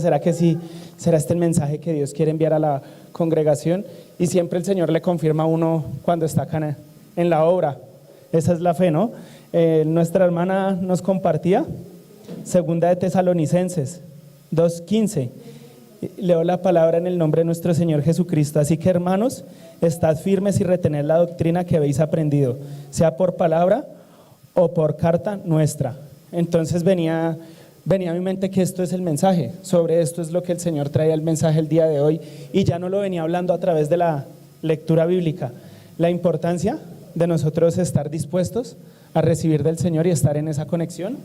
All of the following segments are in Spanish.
¿Será que sí? ¿Será este el mensaje que Dios quiere enviar a la congregación? Y siempre el Señor le confirma a uno cuando está acá en la obra. Esa es la fe, ¿no? Nuestra hermana nos compartía, segunda de Tesalonicenses 2:15. Leo la palabra en el nombre de nuestro Señor Jesucristo. Así que, hermanos, estad firmes y retened la doctrina que habéis aprendido, sea por palabra o por carta nuestra. Entonces venía a mi mente que esto es el mensaje, sobre esto es lo que el Señor trae el mensaje el día de hoy, y ya no lo venía hablando a través de la lectura bíblica, la importancia de nosotros estar dispuestos a recibir del Señor y estar en esa conexión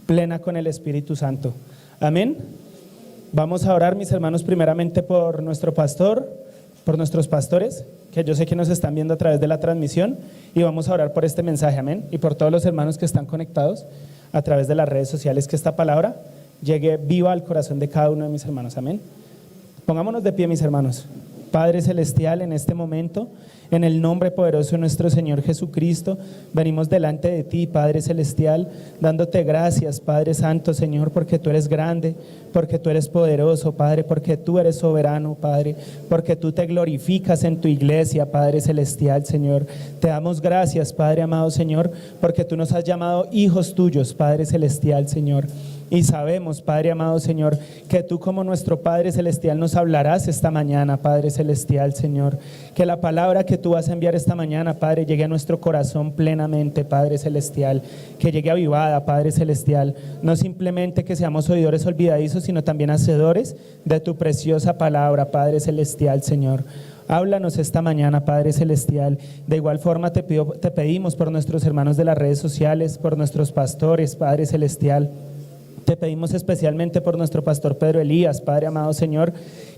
plena con el Espíritu Santo. Amén. Vamos a orar, mis hermanos, primeramente por nuestro pastor, por nuestros pastores, que yo sé que nos están viendo a través de la transmisión, y vamos a orar por este mensaje, amén, y por todos los hermanos que están conectados a través de las redes sociales, que esta palabra llegue viva al corazón de cada uno de mis hermanos, amén. Pongámonos de pie, mis hermanos. Padre Celestial, en este momento, en el nombre poderoso de nuestro Señor Jesucristo, venimos delante de ti, Padre Celestial, dándote gracias, Padre Santo, Señor, porque tú eres grande, porque tú eres poderoso, Padre, porque tú eres soberano, Padre, porque tú te glorificas en tu iglesia, Padre Celestial, Señor. Te damos gracias, Padre amado, Señor, porque tú nos has llamado hijos tuyos, Padre Celestial, Señor. Y sabemos, Padre amado, Señor, que tú como nuestro Padre Celestial nos hablarás esta mañana, Padre Celestial, Señor. Que la palabra que tú vas a enviar esta mañana, Padre, llegue a nuestro corazón plenamente, Padre Celestial. Que llegue avivada, Padre Celestial. No simplemente que seamos oidores olvidadizos, sino también hacedores de tu preciosa palabra, Padre Celestial, Señor. Háblanos esta mañana, Padre Celestial. De igual forma te pedimos por nuestros hermanos de las redes sociales, por nuestros pastores, Padre Celestial. Te pedimos especialmente por nuestro pastor Pedro Elías, Padre amado, Señor,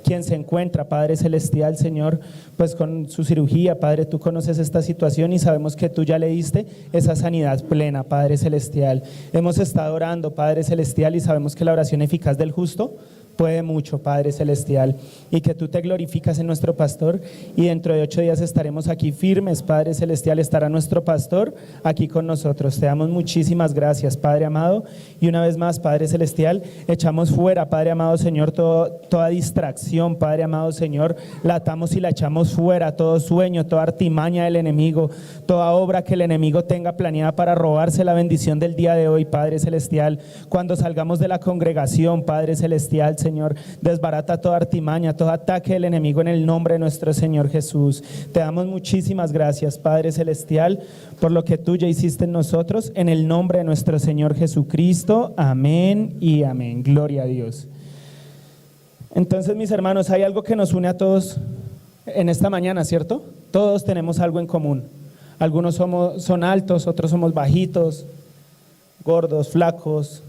quien se encuentra, Padre Celestial, Señor, pues con su cirugía, Padre, tú conoces esta situación y sabemos que tú ya le diste esa sanidad plena, Padre Celestial. Hemos estado orando, Padre Celestial, y sabemos que la oración eficaz del justo puede mucho, Padre Celestial, y que tú te glorificas en nuestro pastor, y dentro de 8 días estaremos aquí firmes, Padre Celestial. Estará nuestro pastor aquí con nosotros. Te damos muchísimas gracias, Padre amado, y una vez más, Padre Celestial, echamos fuera, Padre amado, Señor, toda distracción, Padre amado, Señor, la atamos y la echamos fuera, todo sueño, toda artimaña del enemigo, toda obra que el enemigo tenga planeada para robarse la bendición del día de hoy, Padre Celestial. Cuando salgamos de la congregación, Padre Celestial, Señor, desbarata toda artimaña, todo ataque del enemigo en el nombre de nuestro Señor Jesús. Te damos muchísimas gracias, Padre Celestial, por lo que tú ya hiciste en nosotros, en el nombre de nuestro Señor Jesucristo. Amén y amén. Gloria a Dios. Entonces, mis hermanos, hay algo que nos une a todos en esta mañana, ¿cierto? Todos tenemos algo en común. Algunos son altos, otros somos bajitos, gordos, flacos,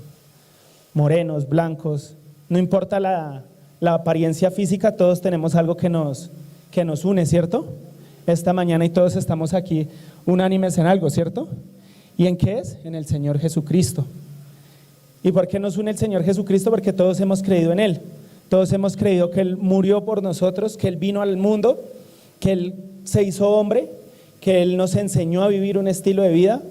morenos, blancos. No importa la apariencia física, todos tenemos algo que nos une, ¿cierto? Esta mañana, y todos estamos aquí unánimes en algo, ¿cierto? ¿Y en qué es? En el Señor Jesucristo. ¿Y por qué nos une el Señor Jesucristo? Porque todos hemos creído en Él. Todos hemos creído que Él murió por nosotros, que Él vino al mundo, que Él se hizo hombre, que Él nos enseñó a vivir un estilo de vida.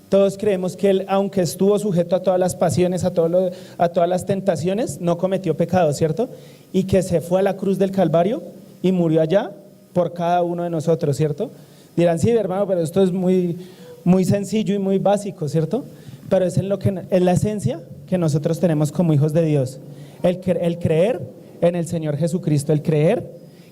Todos creemos que Él, aunque estuvo sujeto a todas las pasiones, a todas las tentaciones, no cometió pecado, ¿cierto? Y que se fue a la cruz del Calvario y murió allá por cada uno de nosotros, ¿cierto? Dirán, sí, hermano, pero esto es muy, muy sencillo y muy básico, ¿cierto? Pero es la esencia que nosotros tenemos como hijos de Dios. El creer en el Señor Jesucristo, el creer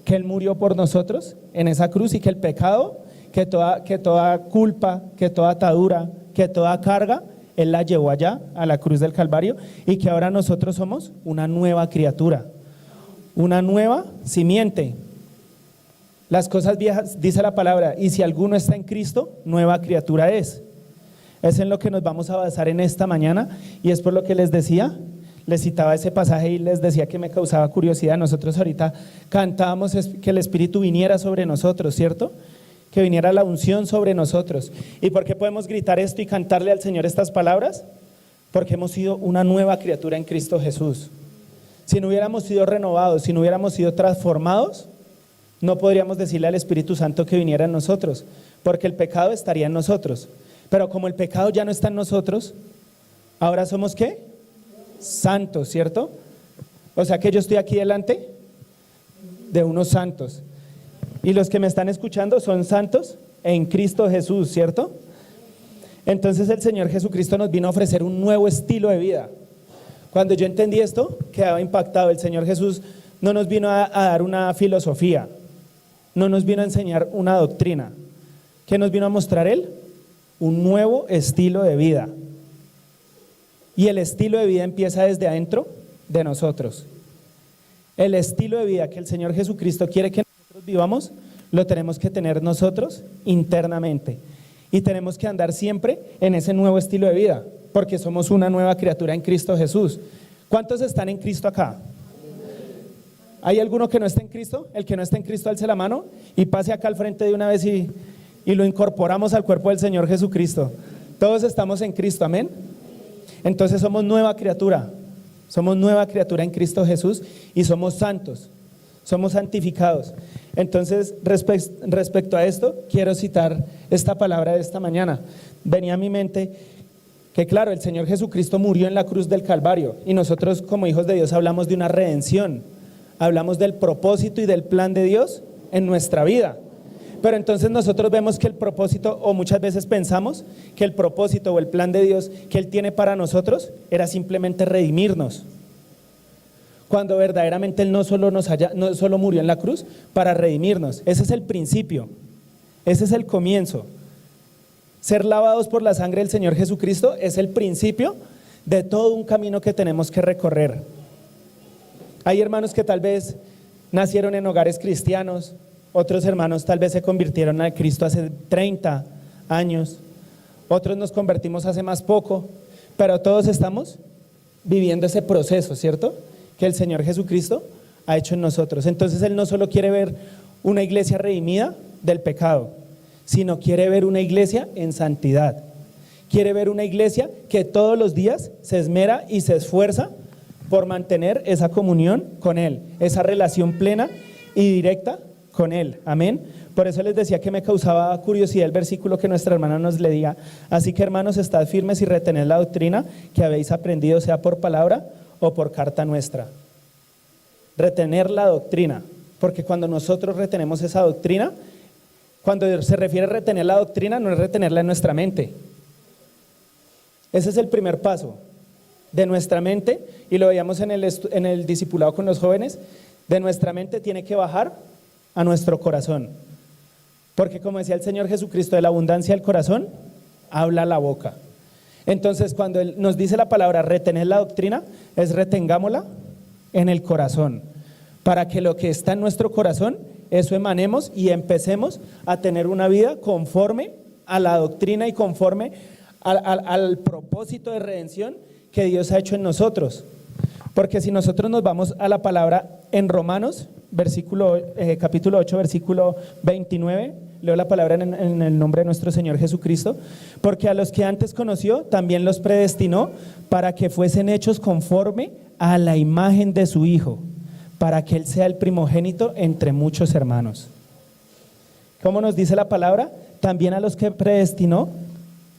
que Él murió por nosotros en esa cruz, y que el pecado, que toda culpa, que toda atadura, que toda carga, Él la llevó allá a la cruz del Calvario, y que ahora nosotros somos una nueva criatura, una nueva simiente. Las cosas viejas, dice la palabra, y si alguno está en Cristo, nueva criatura es. Es en lo que nos vamos a basar en esta mañana, y es por lo que les citaba ese pasaje y les decía que me causaba curiosidad. Nosotros ahorita cantábamos que el Espíritu viniera sobre nosotros, ¿cierto? Que viniera la unción sobre nosotros. ¿Y por qué podemos gritar esto y cantarle al Señor estas palabras? Porque hemos sido una nueva criatura en Cristo Jesús. Si no hubiéramos sido renovados, si no hubiéramos sido transformados, no podríamos decirle al Espíritu Santo que viniera en nosotros, porque el pecado estaría en nosotros. Pero como el pecado ya no está en nosotros, ahora somos ¿qué? Santos, ¿cierto? O sea que yo estoy aquí delante de unos santos. Y los que me están escuchando son santos en Cristo Jesús, ¿cierto? Entonces el Señor Jesucristo nos vino a ofrecer un nuevo estilo de vida. Cuando yo entendí esto, quedaba impactado. El Señor Jesús no nos vino a dar una filosofía, no nos vino a enseñar una doctrina. ¿Qué nos vino a mostrar Él? Un nuevo estilo de vida. Y el estilo de vida empieza desde adentro de nosotros. El estilo de vida que el Señor Jesucristo quiere que nosotros vivamos, lo tenemos que tener nosotros internamente. Y tenemos que andar siempre en ese nuevo estilo de vida, porque somos una nueva criatura en Cristo Jesús. ¿Cuántos están en Cristo acá? ¿Hay alguno que no está en Cristo? El que no está en Cristo, alce la mano y pase acá al frente de una vez y lo incorporamos al cuerpo del Señor Jesucristo. Todos estamos en Cristo, amén. Entonces somos nueva criatura en Cristo Jesús y somos santos, somos santificados. Entonces, respecto a esto, quiero citar esta palabra de esta mañana. Venía a mi mente que claro, el Señor Jesucristo murió en la cruz del Calvario y nosotros como hijos de Dios hablamos de una redención, hablamos del propósito y del plan de Dios en nuestra vida. Pero entonces nosotros vemos que el propósito, o muchas veces pensamos que el propósito o el plan de Dios que Él tiene para nosotros era simplemente redimirnos. Cuando verdaderamente Él no solo murió en la cruz para redimirnos. Ese es el principio, ese es el comienzo. Ser lavados por la sangre del Señor Jesucristo es el principio de todo un camino que tenemos que recorrer. Hay hermanos que tal vez nacieron en hogares cristianos, otros hermanos tal vez se convirtieron a Cristo hace 30 años, otros nos convertimos hace más poco, pero todos estamos viviendo ese proceso, ¿cierto? Que el Señor Jesucristo ha hecho en nosotros. Entonces Él no solo quiere ver una iglesia redimida del pecado, sino quiere ver una iglesia en santidad. Quiere ver una iglesia que todos los días se esmera y se esfuerza por mantener esa comunión con Él, esa relación plena y directa con Él, amén. Por eso les decía que me causaba curiosidad el versículo que nuestra hermana nos le diga. Así que hermanos, estad firmes y retened la doctrina que habéis aprendido, sea por palabra o por carta nuestra. Retener la doctrina, porque cuando nosotros retenemos esa doctrina, cuando se refiere a retener la doctrina, no es retenerla en nuestra mente. Ese es el primer paso de nuestra mente, y lo veíamos en el discipulado con los jóvenes. De nuestra mente tiene que bajar a nuestro corazón, porque como decía el Señor Jesucristo, de la abundancia del corazón habla la boca. Entonces cuando Él nos dice la palabra retener la doctrina, es retengámosla en el corazón, para que lo que está en nuestro corazón, eso emanemos y empecemos a tener una vida conforme a la doctrina y conforme al propósito de redención que Dios ha hecho en nosotros. Porque si nosotros nos vamos a la palabra en Romanos, capítulo 8, versículo 29, leo la palabra en el nombre de nuestro Señor Jesucristo. Porque a los que antes conoció, también los predestinó para que fuesen hechos conforme a la imagen de su Hijo, para que Él sea el primogénito entre muchos hermanos. ¿Cómo nos dice la palabra? También a los que predestinó,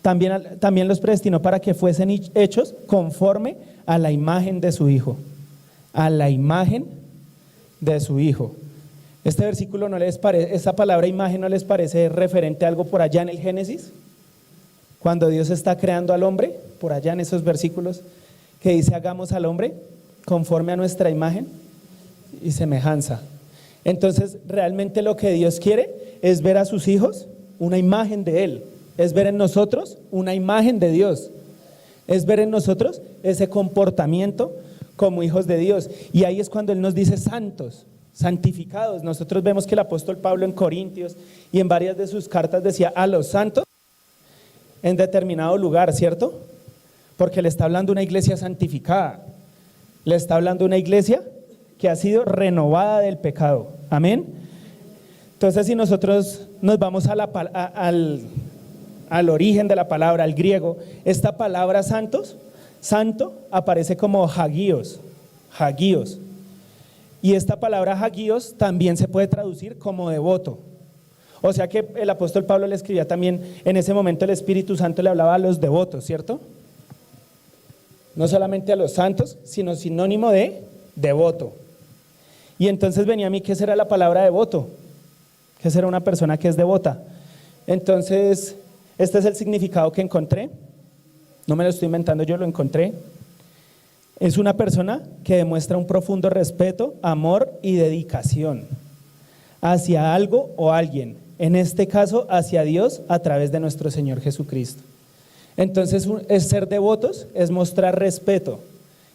también los predestinó para que fuesen hechos conforme a la imagen de su Hijo. A la imagen de su Hijo. Este versículo no les parece, esta palabra imagen no les parece referente a algo por allá en el Génesis, cuando Dios está creando al hombre, por allá en esos versículos que dice hagamos al hombre conforme a nuestra imagen y semejanza. Entonces realmente lo que Dios quiere es ver a sus hijos una imagen de Él, es ver en nosotros una imagen de Dios, es ver en nosotros ese comportamiento como hijos de Dios. Y ahí es cuando Él nos dice santos, santificados. Nosotros vemos que el apóstol Pablo en Corintios y en varias de sus cartas decía a los santos en determinado lugar, ¿cierto? Porque le está hablando una iglesia santificada, le está hablando una iglesia que ha sido renovada del pecado, amén. Entonces si nosotros nos vamos al origen de la palabra, al griego, esta palabra santos, santo aparece como hagios, y esta palabra hagios también se puede traducir como devoto. O sea que el apóstol Pablo le escribía también, en ese momento el Espíritu Santo le hablaba a los devotos, ¿cierto? No solamente a los santos, sino sinónimo de devoto. Y entonces venía a mí, ¿qué será la palabra devoto? ¿Qué será una persona que es devota? Entonces, este es el significado que encontré. No me lo estoy inventando, yo lo encontré. Es una persona que demuestra un profundo respeto, amor y dedicación hacia algo o alguien. En este caso, hacia Dios a través de nuestro Señor Jesucristo. Entonces, es ser devotos, es mostrar respeto,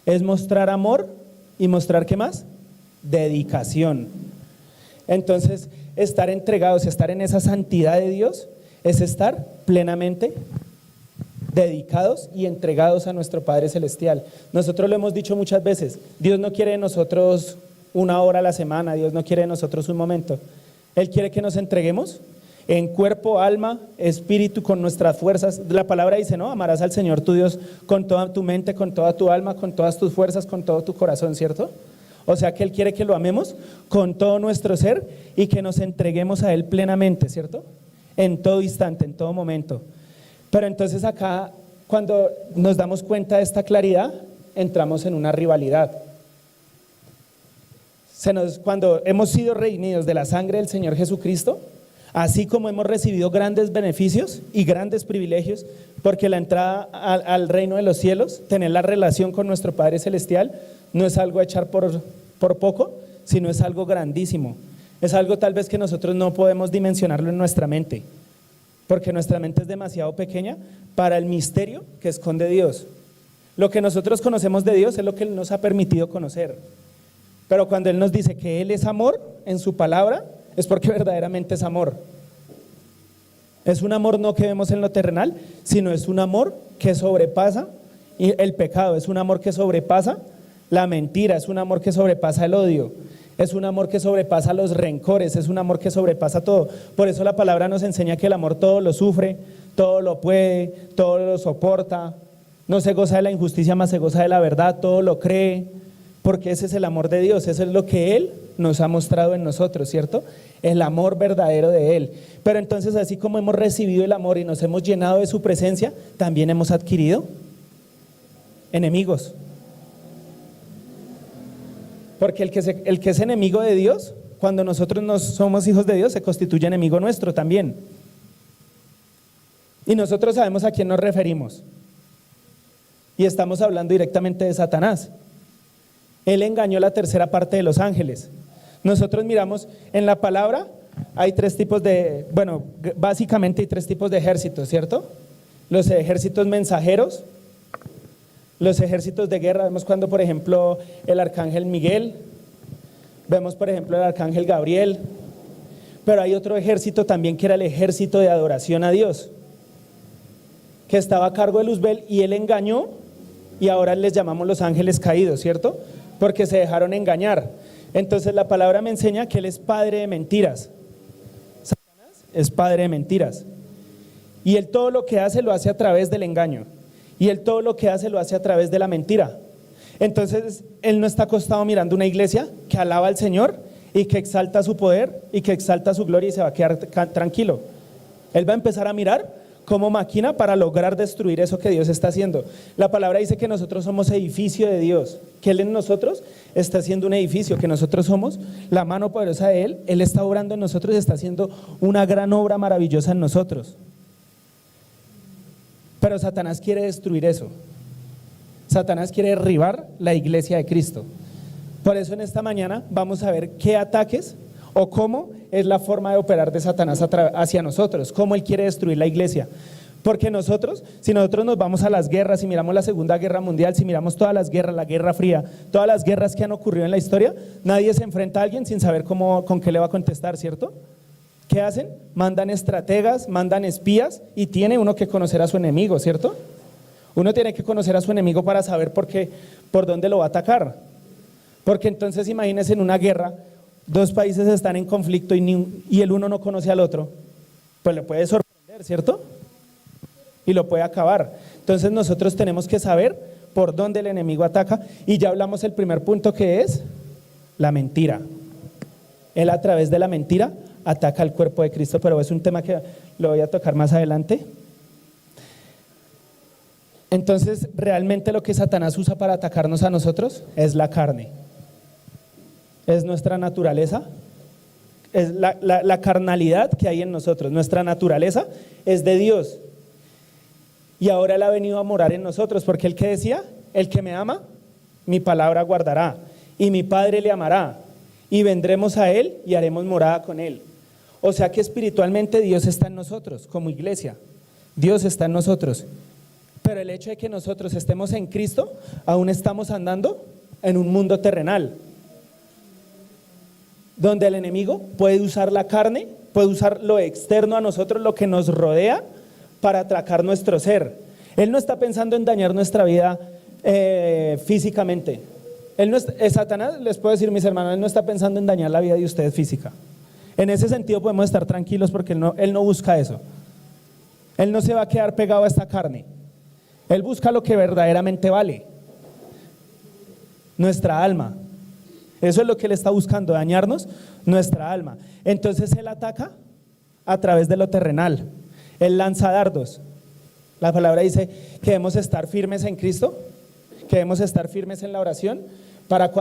es mostrar amor y mostrar, ¿qué más? Dedicación. Entonces, estar entregados, estar en esa santidad de Dios, es estar plenamente dedicados y entregados a nuestro Padre Celestial. Nosotros lo hemos dicho muchas veces, Dios no quiere de nosotros una hora a la semana, Dios no quiere de nosotros un momento. Él quiere que nos entreguemos en cuerpo, alma, espíritu, con nuestras fuerzas. La palabra dice, ¿no? Amarás al Señor tu Dios con toda tu mente, con toda tu alma, con todas tus fuerzas, con todo tu corazón, ¿cierto? O sea que Él quiere que lo amemos con todo nuestro ser y que nos entreguemos a Él plenamente, ¿cierto? En todo instante, en todo momento. Pero entonces acá, cuando nos damos cuenta de esta claridad, entramos en una rivalidad. Cuando hemos sido redimidos de la sangre del Señor Jesucristo, así como hemos recibido grandes beneficios y grandes privilegios, porque la entrada al reino de los cielos, tener la relación con nuestro Padre Celestial, no es algo a echar por poco, sino es algo grandísimo. Es algo tal vez que nosotros no podemos dimensionarlo en nuestra mente, porque nuestra mente es demasiado pequeña para el misterio que esconde Dios. Lo que nosotros conocemos de Dios es lo que Él nos ha permitido conocer. Pero cuando Él nos dice que Él es amor en su palabra, es porque verdaderamente es amor. Es un amor no que vemos en lo terrenal, sino es un amor que sobrepasa el pecado, es un amor que sobrepasa la mentira, es un amor que sobrepasa el odio, es un amor que sobrepasa los rencores, es un amor que sobrepasa todo. Por eso la palabra nos enseña que el amor todo lo sufre, todo lo puede, todo lo soporta, no se goza de la injusticia, más se goza de la verdad, todo lo cree, porque ese es el amor de Dios, eso es lo que Él nos ha mostrado en nosotros, ¿cierto? El amor verdadero de Él. Pero entonces, así como hemos recibido el amor y nos hemos llenado de su presencia, también hemos adquirido enemigos. Porque el que es enemigo de Dios, cuando nosotros no somos hijos de Dios, se constituye enemigo nuestro también. Y nosotros sabemos a quién nos referimos. Y estamos hablando directamente de Satanás. Él engañó la tercera parte de los ángeles. Nosotros miramos en la palabra, hay básicamente hay tres tipos de ejércitos, ¿cierto? Los ejércitos mensajeros, los ejércitos de guerra. Vemos cuando, por ejemplo, el arcángel Miguel, vemos, por ejemplo, el arcángel Gabriel, pero hay otro ejército también que era el ejército de adoración a Dios, que estaba a cargo de Luzbel, y él engañó, y ahora les llamamos los ángeles caídos, ¿cierto? Porque se dejaron engañar. Entonces la palabra me enseña que él es padre de mentiras. Satanás es padre de mentiras. Y él todo lo que hace lo hace a través del engaño. Y él todo lo que hace lo hace a través de la mentira. Entonces él no está acostado mirando una iglesia que alaba al Señor y que exalta su poder y que exalta su gloria y se va a quedar tranquilo. Él va a empezar a mirar como máquina para lograr destruir eso que Dios está haciendo. La palabra dice que nosotros somos edificio de Dios, que Él en nosotros está haciendo un edificio, que nosotros somos la mano poderosa de Él. Él está obrando en nosotros y está haciendo una gran obra maravillosa en nosotros. Pero Satanás quiere destruir eso. Satanás quiere derribar la iglesia de Cristo. Por eso en esta mañana vamos a ver qué ataques o cómo es la forma de operar de Satanás hacia nosotros, cómo él quiere destruir la iglesia. Porque si nosotros nos vamos a las guerras, si miramos la Segunda Guerra Mundial, si miramos todas las guerras, la Guerra Fría, todas las guerras que han ocurrido en la historia, nadie se enfrenta a alguien sin saber con qué le va a contestar, ¿cierto? ¿Qué hacen? Mandan estrategas, mandan espías, y tiene uno que conocer a su enemigo, ¿cierto? Uno tiene que conocer a su enemigo para saber por dónde lo va a atacar. Porque entonces imagínense en una guerra, dos países están en conflicto y el uno no conoce al otro, pues le puede sorprender, ¿cierto? Y lo puede acabar. Entonces nosotros tenemos que saber por dónde el enemigo ataca, y ya hablamos el primer punto, que es la mentira. Él a través de la mentira ataca al cuerpo de Cristo, pero es un tema que lo voy a tocar más adelante. Entonces realmente lo que Satanás usa para atacarnos a nosotros es la carne. es nuestra naturaleza, es la carnalidad que hay en nosotros. Nuestra naturaleza es de Dios. Y ahora Él ha venido a morar en nosotros, porque Él que decía, el que me ama, mi palabra guardará, y mi Padre le amará, y vendremos a Él y haremos morada con Él. O sea que espiritualmente Dios está en nosotros, como iglesia. Dios está en nosotros. Pero el hecho de que nosotros estemos en Cristo, aún estamos andando en un mundo terrenal, donde el enemigo puede usar la carne, puede usar lo externo a nosotros, lo que nos rodea, para atracar nuestro ser. Él no está pensando en dañar nuestra vida físicamente. Él no es, Satanás, les puedo decir, mis hermanos, él no está pensando en dañar la vida de ustedes física. En ese sentido podemos estar tranquilos, porque él no busca eso. Él no se va a quedar pegado a esta carne. Él busca lo que verdaderamente vale: nuestra alma. Eso es lo que Él está buscando, dañarnos nuestra alma. Entonces Él ataca a través de lo terrenal. Él lanza dardos. La palabra dice que debemos estar firmes en Cristo, que debemos estar firmes en la oración, para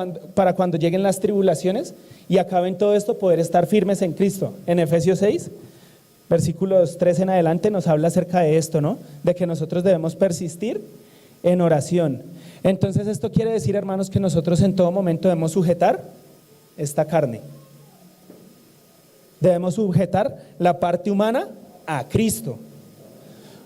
cuando lleguen las tribulaciones y acaben todo esto, poder estar firmes en Cristo. En Efesios 6, versículos 3 en adelante, nos habla acerca de esto, ¿no? De que nosotros debemos persistir en oración. Entonces esto quiere decir, hermanos, que nosotros en todo momento debemos sujetar esta carne. Debemos sujetar la parte humana a Cristo.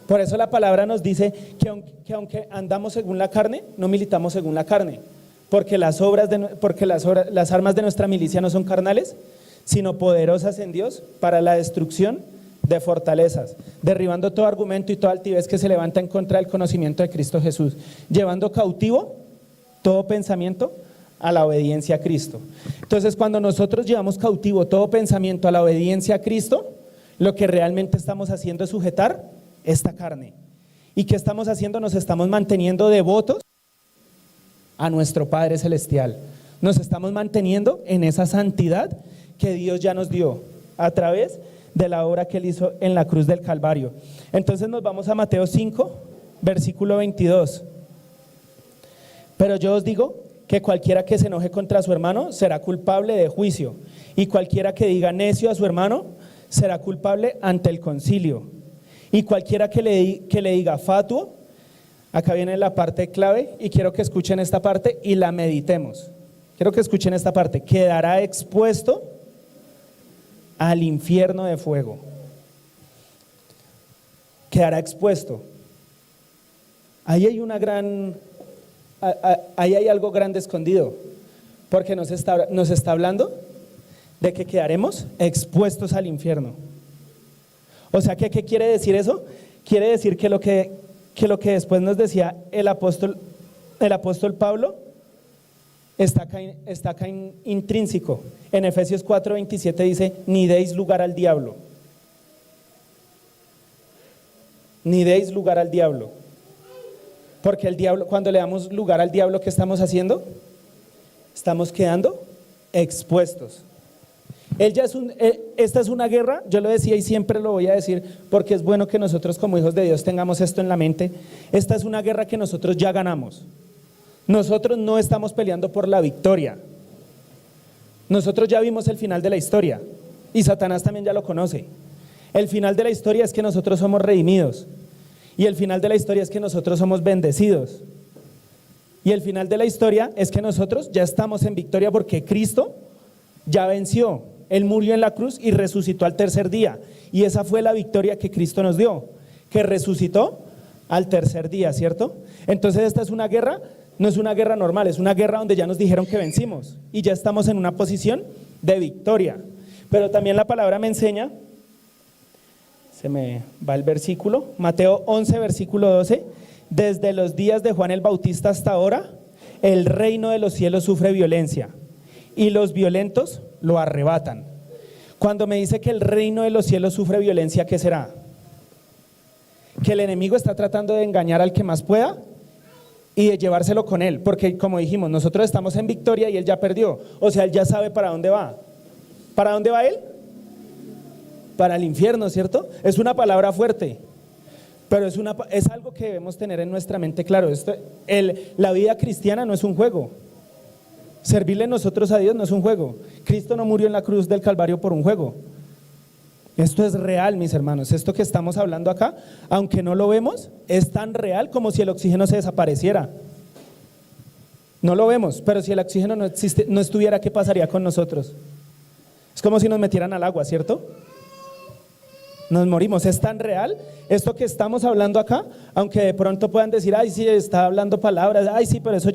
Por eso la palabra nos dice que aunque andamos según la carne, no militamos según la carne, porque las armas de nuestra milicia no son carnales, sino poderosas en Dios para la destrucción de fortalezas, derribando todo argumento y toda altivez que se levanta en contra del conocimiento de Cristo Jesús, llevando cautivo todo pensamiento a la obediencia a Cristo. Entonces, cuando nosotros llevamos cautivo todo pensamiento a la obediencia a Cristo, lo que realmente estamos haciendo es sujetar esta carne. ¿Y qué estamos haciendo? Nos estamos manteniendo devotos a nuestro Padre Celestial. Nos estamos manteniendo en esa santidad que Dios ya nos dio a través de la obra que Él hizo en la cruz del Calvario. Entonces nos vamos a Mateo 5, versículo 22. Pero yo os digo que cualquiera que se enoje contra su hermano será culpable de juicio, y cualquiera que diga necio a su hermano será culpable ante el concilio, y cualquiera que le diga fatuo, acá viene la parte clave, y quiero que escuchen esta parte y la meditemos. Quiero que escuchen esta parte: quedará expuesto al infierno de fuego. Quedará expuesto. Ahí hay algo grande escondido, porque nos está hablando de que quedaremos expuestos al infierno. O sea, ¿qué quiere decir eso? Quiere decir que lo que después nos decía el apóstol Pablo está acá intrínseco. En Efesios 4:27 dice: ni deis lugar al diablo. Ni deis lugar al diablo. Porque el diablo, cuando le damos lugar al diablo, ¿qué estamos haciendo? Estamos quedando expuestos. Esta es una guerra, yo lo decía y siempre lo voy a decir, porque es bueno que nosotros como hijos de Dios tengamos esto en la mente. Esta es una guerra que nosotros ya ganamos. Nosotros no estamos peleando por la victoria. Nosotros ya vimos el final de la historia, y Satanás también ya lo conoce. El final de la historia es que nosotros somos redimidos, y el final de la historia es que nosotros somos bendecidos, y el final de la historia es que nosotros ya estamos en victoria, porque Cristo ya venció. Él murió en la cruz y resucitó al tercer día, y esa fue la victoria que Cristo nos dio, que resucitó al tercer día, ¿cierto? Entonces esta es una guerra, no es una guerra normal, es una guerra donde ya nos dijeron que vencimos y ya estamos en una posición de victoria. Pero también la palabra me enseña, se me va el versículo, Mateo 11, versículo 12: desde los días de Juan el Bautista hasta ahora, el reino de los cielos sufre violencia, y los violentos lo arrebatan. Cuando me dice que el reino de los cielos sufre violencia, ¿qué será? Que el enemigo está tratando de engañar al que más pueda y de llevárselo con él, porque como dijimos, nosotros estamos en victoria y él ya perdió. O sea, él ya sabe para dónde va. ¿Para dónde va él? Para el infierno, ¿cierto? Es una palabra fuerte, pero es algo que debemos tener en nuestra mente claro. La vida cristiana no es un juego. Servirle nosotros a Dios no es un juego. Cristo no murió en la cruz del Calvario por un juego. Esto es real, mis hermanos. Esto que estamos hablando acá, aunque no lo vemos, es tan real como si el oxígeno se desapareciera. No lo vemos, pero si el oxígeno no estuviera, ¿qué pasaría con nosotros? Es como si nos metieran al agua, ¿cierto? Nos morimos. Es tan real esto que estamos hablando acá, aunque de pronto puedan decir, ay, sí, está hablando palabras, ay, sí, pero eso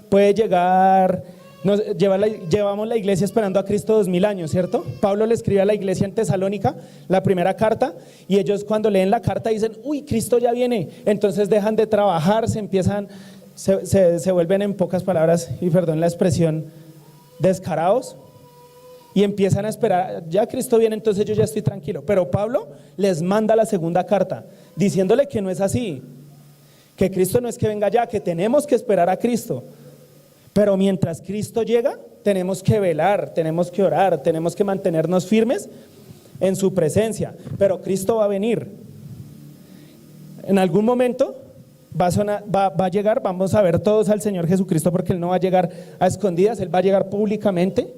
puede llegar. Llevamos la iglesia esperando a Cristo 2000 años, ¿cierto? Pablo le escribe a la iglesia en Tesalónica la primera carta, y ellos cuando leen la carta dicen, uy, Cristo ya viene. Entonces dejan de trabajar, se vuelven, en pocas palabras, y perdón la expresión, descarados, y empiezan a esperar, ya Cristo viene, entonces yo ya estoy tranquilo. Pero Pablo les manda la segunda carta diciéndole que no es así, que Cristo no es que venga ya, que tenemos que esperar a Cristo. Pero mientras Cristo llega, tenemos que velar, tenemos que orar, tenemos que mantenernos firmes en su presencia. Pero Cristo va a venir. En algún momento va a llegar, vamos a ver todos al Señor Jesucristo, porque Él no va a llegar a escondidas, Él va a llegar públicamente.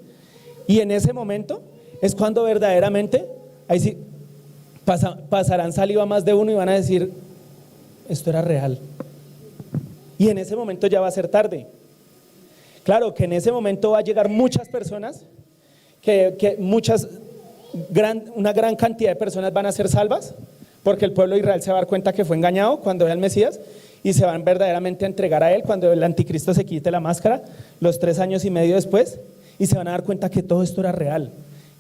Y en ese momento es cuando verdaderamente, ahí sí, pasarán saliva más de uno y van a decir, esto era real. Y en ese momento ya va a ser tarde. Claro que en ese momento va a llegar muchas personas, una gran cantidad de personas van a ser salvas, porque el pueblo de Israel se va a dar cuenta que fue engañado cuando vea al Mesías, y se van verdaderamente a entregar a Él cuando el anticristo se quite la máscara, los 3 años y medio después, y se van a dar cuenta que todo esto era real,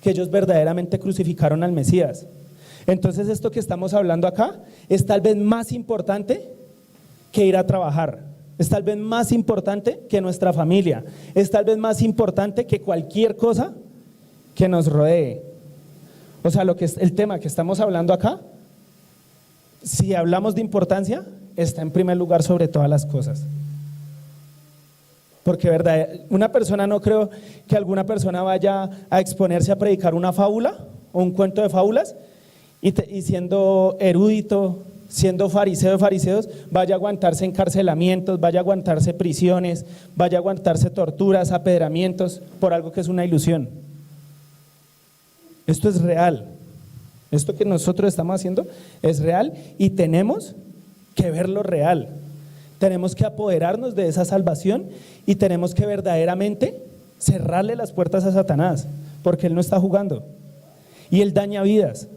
que ellos verdaderamente crucificaron al Mesías. Entonces esto que estamos hablando acá es tal vez más importante que ir a trabajar. Es tal vez más importante que nuestra familia. Es tal vez más importante que cualquier cosa que nos rodee. O sea, lo que es el tema que estamos hablando acá, si hablamos de importancia, está en primer lugar sobre todas las cosas. Porque una persona, no creo que alguna persona vaya a exponerse a predicar una fábula o un cuento de fábulas y siendo erudito, siendo fariseo de fariseos, vaya a aguantarse encarcelamientos, vaya a aguantarse prisiones, vaya a aguantarse torturas, apedramientos, por algo que es una ilusión. Esto es real. Esto que nosotros estamos haciendo es real y tenemos que verlo real. Tenemos que apoderarnos de esa salvación y tenemos que verdaderamente cerrarle las puertas a Satanás, porque él no está jugando y él daña vidas.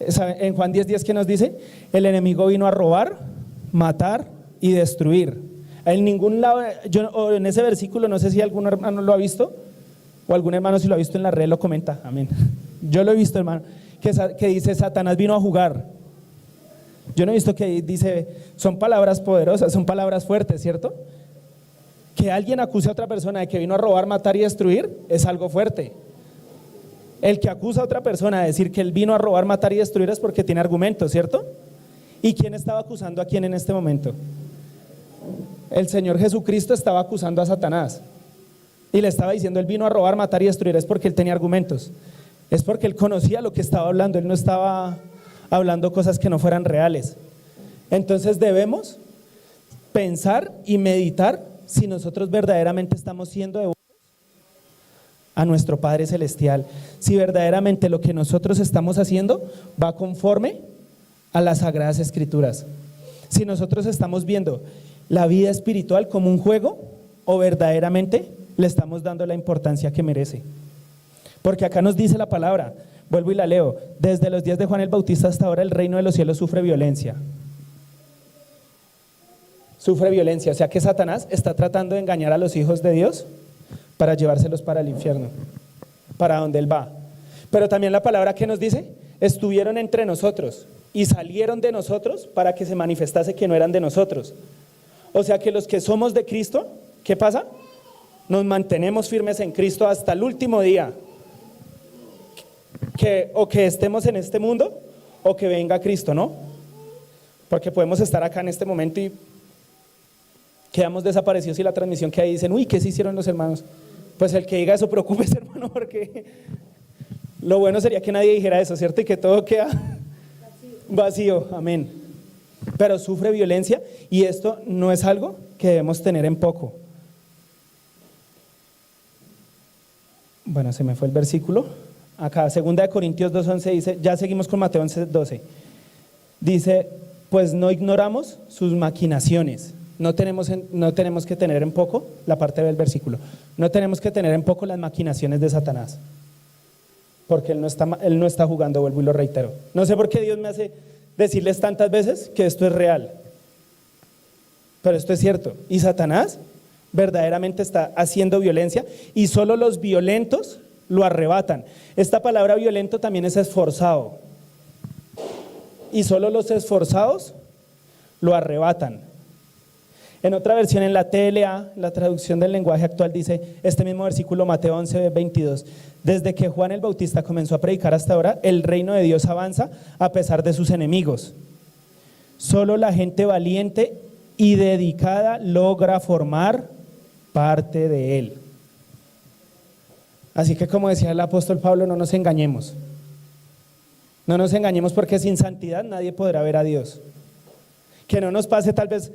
En Juan 10:10, ¿qué nos dice? El enemigo vino a robar, matar y destruir. En ningún lado, o en ese versículo, no sé si algún hermano lo ha visto, o algún hermano si lo ha visto en la red lo comenta, amén. Yo lo he visto, hermano, que dice Satanás vino a jugar. Yo no he visto que dice, son palabras poderosas, son palabras fuertes, ¿cierto? Que alguien acuse a otra persona de que vino a robar, matar y destruir es algo fuerte. El que acusa a otra persona de decir que él vino a robar, matar y destruir es porque tiene argumentos, ¿cierto? ¿Y quién estaba acusando a quién en este momento? El Señor Jesucristo estaba acusando a Satanás y le estaba diciendo, él vino a robar, matar y destruir, es porque él tenía argumentos, es porque él conocía lo que estaba hablando, él no estaba hablando cosas que no fueran reales. Entonces debemos pensar y meditar si nosotros verdaderamente estamos siendo devotos a nuestro Padre Celestial, si verdaderamente lo que nosotros estamos haciendo va conforme a las Sagradas Escrituras, si nosotros estamos viendo la vida espiritual como un juego o verdaderamente le estamos dando la importancia que merece. Porque acá nos dice la palabra, vuelvo y la leo, desde los días de Juan el Bautista hasta ahora el reino de los cielos sufre violencia. Sufre violencia, o sea que Satanás está tratando de engañar a los hijos de Dios para llevárselos para el infierno, para donde Él va. Pero también la palabra que nos dice, estuvieron entre nosotros y salieron de nosotros para que se manifestase que no eran de nosotros. O sea que los que somos de Cristo, ¿qué pasa? Nos mantenemos firmes en Cristo hasta el último día. O que estemos en este mundo o que venga Cristo, ¿no? Porque podemos estar acá en este momento y quedamos desaparecidos y la transmisión que ahí dicen, uy, ¿qué se hicieron los hermanos? Pues el que diga eso, preocúpese, hermano, porque lo bueno sería que nadie dijera eso, ¿cierto? Y que todo queda vacío, amén. Pero sufre violencia y esto no es algo que debemos tener en poco. bueno, se me fue el versículo. Acá, 2 Corintios 2:11 dice, ya seguimos con Mateo 11:12. Dice, pues no ignoramos sus maquinaciones. No tenemos que tener en poco, la parte del versículo, no tenemos que tener en poco las maquinaciones de Satanás. Porque él no está jugando, vuelvo y lo reitero. No sé por qué Dios me hace decirles tantas veces que esto es real. Pero esto es cierto. Y Satanás verdaderamente está haciendo violencia y solo los violentos lo arrebatan. Esta palabra violento también es esforzado. Y solo los esforzados lo arrebatan. En otra versión, en la TLA, la traducción del lenguaje actual, dice este mismo versículo, Mateo 11:22. Desde que Juan el Bautista comenzó a predicar hasta ahora, el reino de Dios avanza a pesar de sus enemigos. Solo la gente valiente y dedicada logra formar parte de él. Así que, como decía el apóstol Pablo, no nos engañemos. No nos engañemos, porque sin santidad nadie podrá ver a Dios. Que no nos pase tal vez,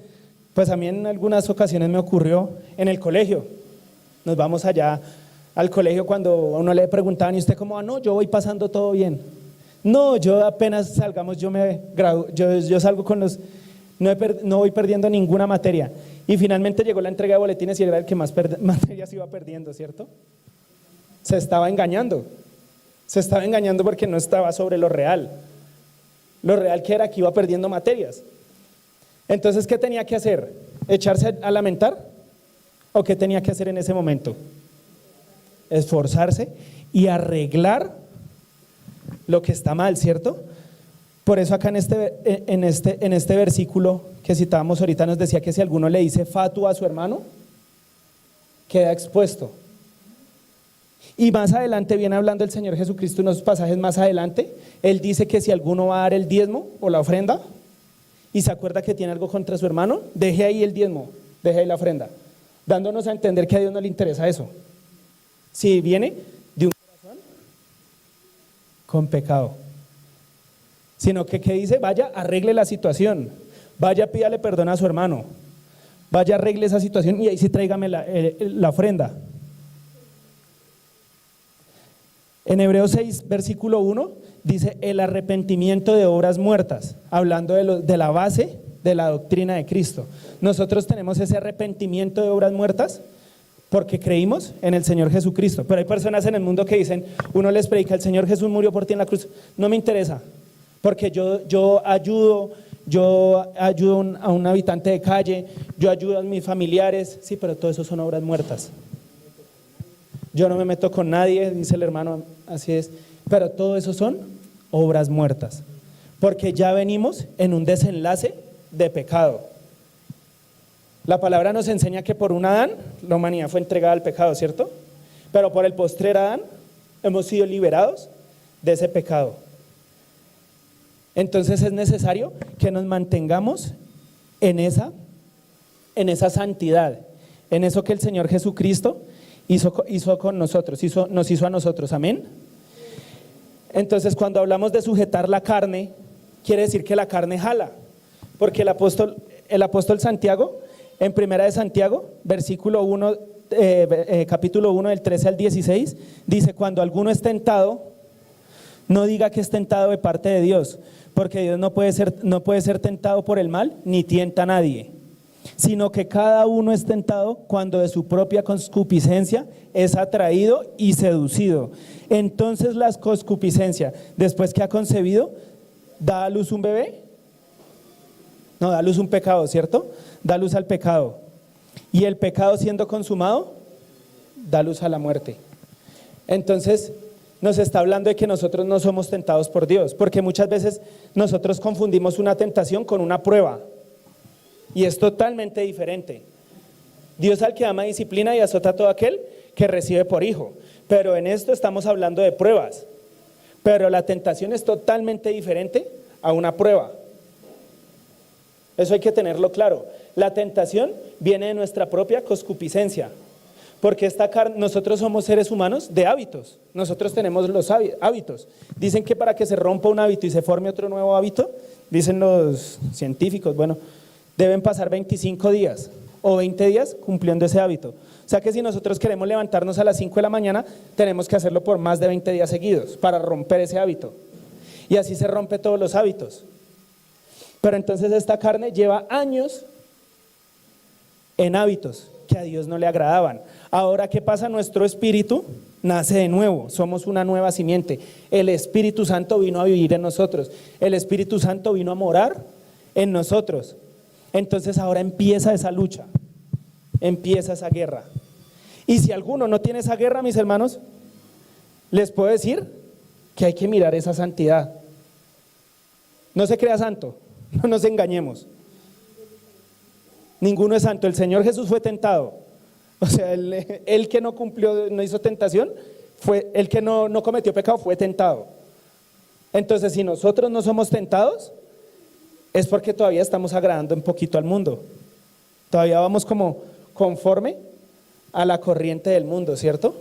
pues a mí en algunas ocasiones me ocurrió en el colegio. Nos vamos allá al colegio cuando a uno le preguntaban, ¿y usted cómo va? No, yo voy pasando todo bien. No, yo apenas salgamos, yo me gradúo, yo salgo con los, no voy perdiendo ninguna materia. Y finalmente llegó la entrega de boletines y era el que más materias iba perdiendo, ¿cierto? Se estaba engañando porque no estaba sobre lo real. Lo real que era que iba perdiendo materias. Entonces, ¿qué tenía que hacer? ¿Echarse a lamentar? ¿O qué tenía que hacer en ese momento? Esforzarse y arreglar lo que está mal, ¿cierto? Por eso acá en este versículo que citábamos ahorita nos decía que si alguno le dice fatu a su hermano, queda expuesto. Y más adelante viene hablando el Señor Jesucristo, unos pasajes más adelante, Él dice que si alguno va a dar el diezmo o la ofrenda y se acuerda que tiene algo contra su hermano, deje ahí el diezmo, deje ahí la ofrenda, dándonos a entender que a Dios no le interesa eso. Si viene de un corazón con pecado, sino que dice, vaya, arregle la situación, vaya, pídale perdón a su hermano, vaya, arregle esa situación y ahí sí tráigame la ofrenda. En Hebreos 6, versículo 1, dice el arrepentimiento de obras muertas, hablando de la base de la doctrina de Cristo. Nosotros tenemos ese arrepentimiento de obras muertas porque creímos en el Señor Jesucristo. Pero hay personas en el mundo que dicen, uno les predica, el Señor Jesús murió por ti en la cruz. No me interesa, porque yo ayudo a un habitante de calle, yo ayudo a mis familiares. Sí, pero todo eso son obras muertas. Yo no me meto con nadie, dice el hermano, así es, pero todo eso son obras muertas, porque ya venimos en un desenlace de pecado. La palabra nos enseña que por un Adán la humanidad fue entregada al pecado, ¿cierto? Pero por el postrer Adán hemos sido liberados de ese pecado. Entonces es necesario que nos mantengamos en esa santidad, en eso que el Señor Jesucristo hizo con nosotros, nos hizo a nosotros, amén. Entonces, cuando hablamos de sujetar la carne, quiere decir que la carne jala, porque el apóstol Santiago, en primera de Santiago, versículo 1, capítulo 1, del 13 al 16, dice, cuando alguno es tentado, no diga que es tentado de parte de Dios, porque Dios no puede ser tentado por el mal, ni tienta a nadie, sino que cada uno es tentado cuando de su propia concupiscencia es atraído y seducido. Entonces la concupiscencia, después que ha concebido, da a luz un bebé. No, da a luz un pecado, ¿cierto? Da luz al pecado. Y el pecado, siendo consumado, da luz a la muerte. Entonces nos está hablando de que nosotros no somos tentados por Dios, porque muchas veces nosotros confundimos una tentación con una prueba. Y es totalmente diferente. Dios al que ama disciplina y azota a todo aquel que recibe por hijo. Pero en esto estamos hablando de pruebas. Pero la tentación es totalmente diferente a una prueba. Eso hay que tenerlo claro. La tentación viene de nuestra propia concupiscencia. Porque nosotros somos seres humanos de hábitos. Nosotros tenemos los hábitos. Dicen que para que se rompa un hábito y se forme otro nuevo hábito, dicen los científicos, deben pasar 25 días o 20 días cumpliendo ese hábito. O sea que si nosotros queremos levantarnos a las 5 de la mañana, tenemos que hacerlo por más de 20 días seguidos para romper ese hábito. Y así se rompe todos los hábitos. Pero entonces esta carne lleva años en hábitos que a Dios no le agradaban. Ahora, ¿qué pasa? Nuestro espíritu nace de nuevo, somos una nueva simiente. El Espíritu Santo vino a vivir en nosotros. El Espíritu Santo vino a morar en nosotros. Entonces ahora empieza esa lucha, empieza esa guerra. Y si alguno no tiene esa guerra, mis hermanos, les puedo decir que hay que mirar esa santidad. No se crea santo, no nos engañemos. Ninguno es santo. El Señor Jesús fue tentado. O sea, el que no cumplió, no hizo tentación, fue el que no cometió pecado, fue tentado. Entonces, si nosotros no somos tentados, es porque todavía estamos agradando un poquito al mundo. Todavía vamos como conforme a la corriente del mundo, ¿cierto?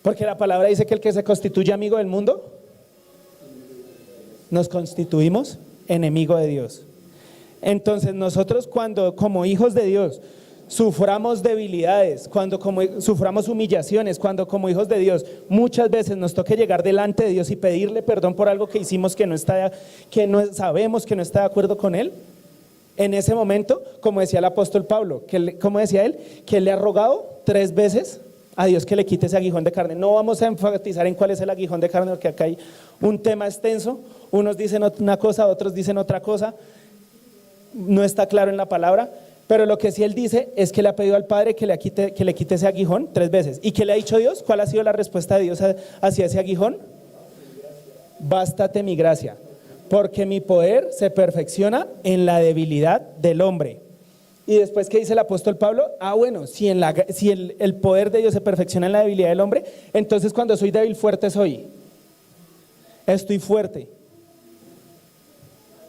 Porque la palabra dice que el que se constituye amigo del mundo, nos constituimos enemigo de Dios. Entonces nosotros cuando como hijos de Dios suframos debilidades, cuando como suframos humillaciones, cuando como hijos de Dios muchas veces nos toque llegar delante de Dios y pedirle perdón por algo que hicimos que no sabemos que no está de acuerdo con Él, en ese momento, como decía el apóstol Pablo, como decía él, que él le ha rogado 3 veces a Dios que le quite ese aguijón de carne. No vamos a enfatizar en cuál es el aguijón de carne, porque acá hay un tema extenso, unos dicen una cosa, otros dicen otra cosa, no está claro en la palabra, pero lo que sí él dice es que le ha pedido al Padre que le quite ese aguijón 3 veces. ¿Y qué le ha dicho Dios? ¿Cuál ha sido la respuesta de Dios hacia ese aguijón? Bástate mi gracia, porque mi poder se perfecciona en la debilidad del hombre. Y después, ¿qué dice el apóstol Pablo? Bueno, si el poder de Dios se perfecciona en la debilidad del hombre, entonces cuando soy débil, fuerte soy. Estoy fuerte.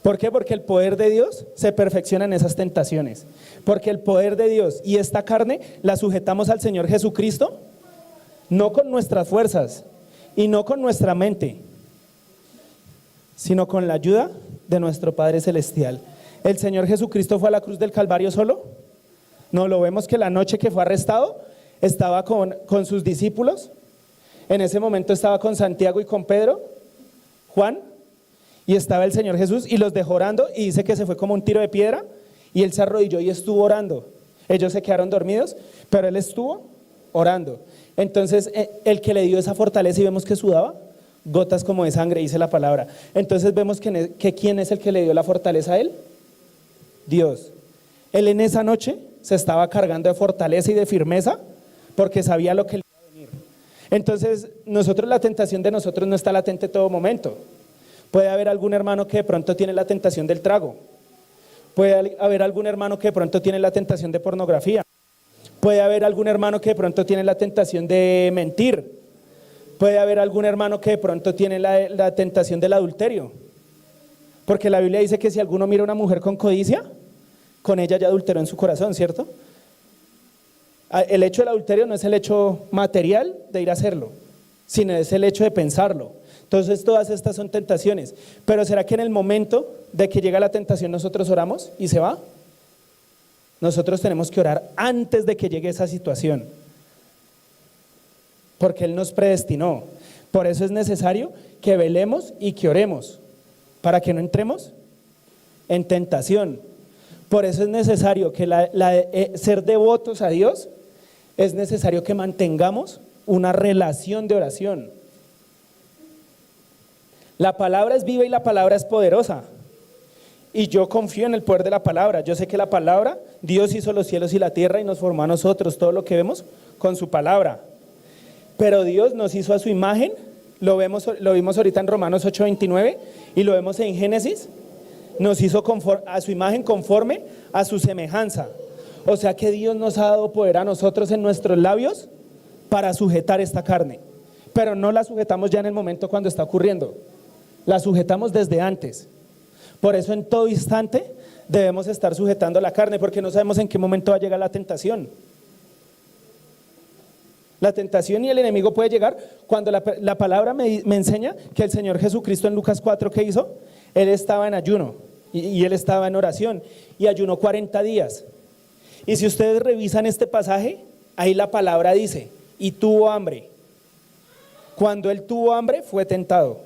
¿Por qué? Porque el poder de Dios se perfecciona en esas tentaciones. Porque el poder de Dios y esta carne la sujetamos al Señor Jesucristo, no con nuestras fuerzas y no con nuestra mente, sino con la ayuda de nuestro Padre Celestial. ¿El Señor Jesucristo fue a la cruz del Calvario solo? No, lo vemos que la noche que fue arrestado estaba con sus discípulos. En ese momento estaba con Santiago y con Pedro, Juan, y estaba el Señor Jesús y los dejó orando, y dice que se fue como un tiro de piedra y él se arrodilló y estuvo orando. Ellos se quedaron dormidos, pero él estuvo orando. Entonces el que le dio esa fortaleza, y vemos que sudaba gotas como de sangre, dice la palabra. Entonces vemos que ¿quién es el que le dio la fortaleza a él? Dios. Él en esa noche se estaba cargando de fortaleza y de firmeza porque sabía lo que le iba a venir. Entonces la tentación de nosotros no está latente todo momento. Puede haber algún hermano que de pronto tiene la tentación del trago. Puede haber algún hermano que de pronto tiene la tentación de pornografía. Puede haber algún hermano que de pronto tiene la tentación de mentir. Puede haber algún hermano que de pronto tiene la tentación del adulterio. Porque la Biblia dice que si alguno mira a una mujer con codicia, con ella ya adulteró en su corazón, ¿cierto? El hecho del adulterio no es el hecho material de ir a hacerlo, sino es el hecho de pensarlo. Entonces todas estas son tentaciones. Pero ¿será que en el momento de que llega la tentación nosotros oramos y se va? Nosotros tenemos que orar antes de que llegue esa situación, porque Él nos predestinó. Por eso es necesario que velemos y que oremos, para que no entremos en tentación. Por eso es necesario que ser devotos a Dios, es necesario que mantengamos una relación de oración. La palabra es viva y la palabra es poderosa. Y yo confío en el poder de la palabra. Yo sé que la palabra, Dios hizo los cielos y la tierra y nos formó a nosotros, todo lo que vemos con su palabra. Pero Dios nos hizo a su imagen, lo vimos ahorita en Romanos 8:29 y lo vemos en Génesis, nos hizo a su imagen conforme a su semejanza. O sea que Dios nos ha dado poder a nosotros en nuestros labios para sujetar esta carne. Pero no la sujetamos ya en el momento cuando está ocurriendo, la sujetamos desde antes. Por eso en todo instante debemos estar sujetando la carne, porque no sabemos en qué momento va a llegar la tentación. La tentación y el enemigo puede llegar cuando la palabra me enseña que el Señor Jesucristo en Lucas 4, ¿qué hizo? Él estaba en ayuno y Él estaba en oración y ayunó 40 días. Y si ustedes revisan este pasaje, Ahí la palabra dice, y tuvo hambre. Cuando él tuvo hambre, fue tentado.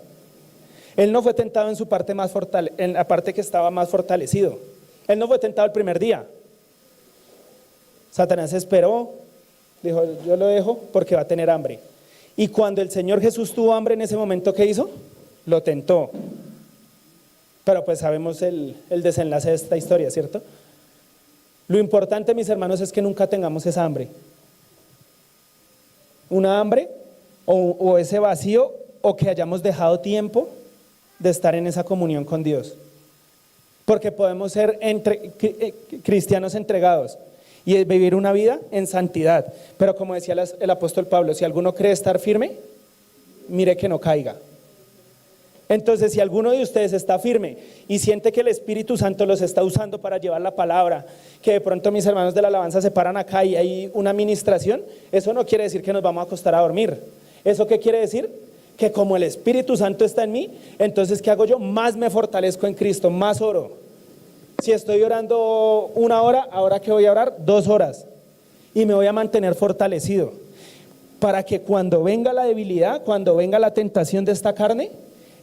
Él no fue tentado en su parte más en la parte que estaba más fortalecido. Él no fue tentado el primer día. Satanás esperó, dijo, yo lo dejo porque va a tener hambre. Y cuando el Señor Jesús tuvo hambre en ese momento, ¿qué hizo? Lo tentó. Pero pues sabemos el desenlace de esta historia, ¿cierto? Lo importante, mis hermanos, es que nunca tengamos esa hambre. Una hambre o ese vacío, o que hayamos dejado tiempo de estar en esa comunión con Dios. Porque podemos ser cristianos entregados y vivir una vida en santidad. Pero como decía el apóstol Pablo, si alguno cree estar firme, mire que no caiga. Entonces, si alguno de ustedes está firme y siente que el Espíritu Santo los está usando para llevar la palabra, que de pronto mis hermanos de la alabanza se paran acá y hay una administración, eso no quiere decir que nos vamos a acostar a dormir. ¿Eso qué quiere decir? Que como el Espíritu Santo está en mí, entonces ¿qué hago yo? Más me fortalezco en Cristo, más oro. Si estoy orando 1 hora, ahora que voy a orar 2 horas, y me voy a mantener fortalecido, para que cuando venga la debilidad, cuando venga la tentación de esta carne,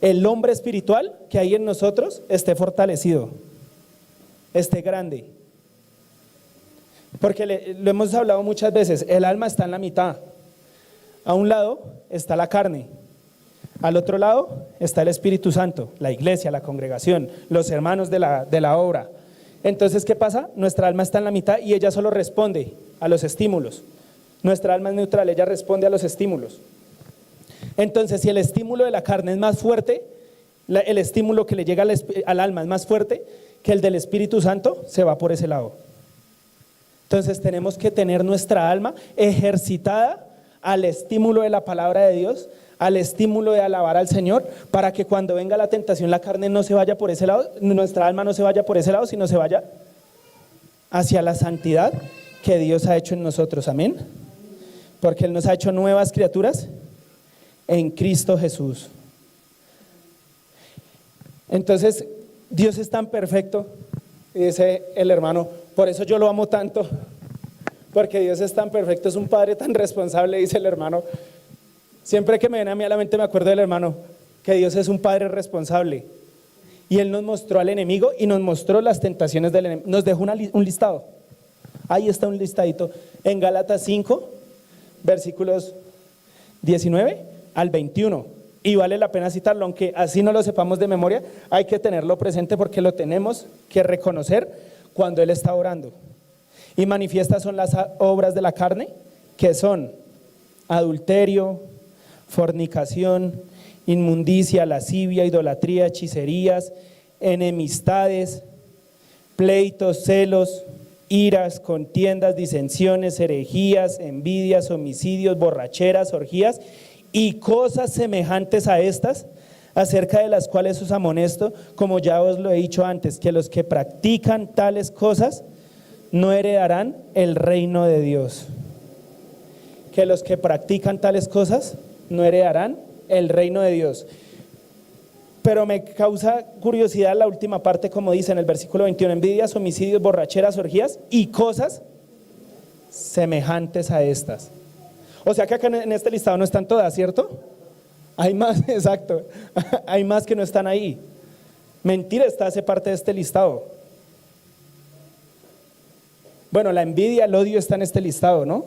el hombre espiritual que hay en nosotros esté fortalecido, esté grande. Porque lo hemos hablado muchas veces, el alma está en la mitad. A un lado está la carne, al otro lado está el Espíritu Santo, la iglesia, la congregación, los hermanos de la obra. Entonces, ¿qué pasa? Nuestra alma está en la mitad y ella solo responde a los estímulos. Nuestra alma es neutral, ella responde a los estímulos. Entonces, si el estímulo de la carne es más fuerte, el estímulo que le llega al alma es más fuerte que el del Espíritu Santo, se va por ese lado. Entonces, tenemos que tener nuestra alma ejercitada al estímulo de la palabra de Dios, al estímulo de alabar al Señor, para que cuando venga la tentación, la carne no se vaya por ese lado, nuestra alma no se vaya por ese lado, sino se vaya hacia la santidad que Dios ha hecho en nosotros. Amén. Porque Él nos ha hecho nuevas criaturas en Cristo Jesús. Entonces, Dios es tan perfecto, y dice el hermano, por eso yo lo amo tanto, porque Dios es tan perfecto, es un padre tan responsable, dice el hermano. Siempre que me viene a mí a la mente me acuerdo del hermano, que Dios es un padre responsable. Y Él nos mostró al enemigo y nos mostró las tentaciones del enemigo. Nos dejó un listado. Ahí está un listadito. En Gálatas 5, versículos 19 al 21. Y vale la pena citarlo, aunque así no lo sepamos de memoria, hay que tenerlo presente porque lo tenemos que reconocer cuando Él está orando. Y manifiestas son las obras de la carne, que son adulterio, fornicación, inmundicia, lascivia, idolatría, hechicerías, enemistades, pleitos, celos, iras, contiendas, disensiones, herejías, envidias, homicidios, borracheras, orgías y cosas semejantes a estas, acerca de las cuales os amonesto, como ya os lo he dicho antes, que los que practican tales cosas no heredarán el reino de Dios. Que los que practican tales cosas no heredarán el reino de Dios. Pero me causa curiosidad la última parte, como dice en el versículo 21, envidias, homicidios, borracheras, orgías y cosas semejantes a estas. O sea que acá en este listado no están todas, ¿cierto? Hay más, exacto, hay más que no están ahí. Mentira, hace parte de este listado. Bueno, la envidia, el odio está en este listado, ¿no?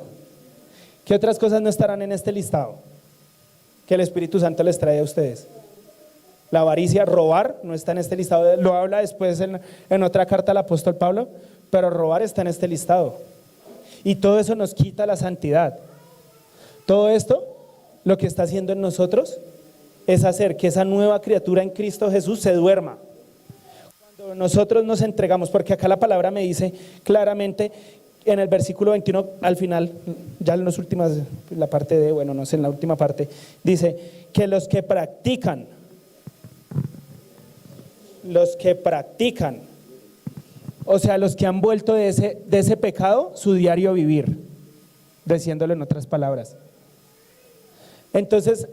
¿Qué otras cosas no estarán en este listado que el Espíritu Santo les trae a ustedes? La avaricia, robar, no está en este listado. Lo habla después en otra carta al apóstol Pablo, pero robar está en este listado. Y todo eso nos quita la santidad. Todo esto, lo que está haciendo en nosotros es hacer que esa nueva criatura en Cristo Jesús se duerma. Cuando nosotros nos entregamos, porque acá la palabra me dice claramente en el versículo 21 al final, ya en las últimas, la parte de, bueno, no sé, en la última parte, dice que los que practican, o sea, los que han vuelto de ese pecado su diario vivir, diciéndolo en otras palabras. Entonces,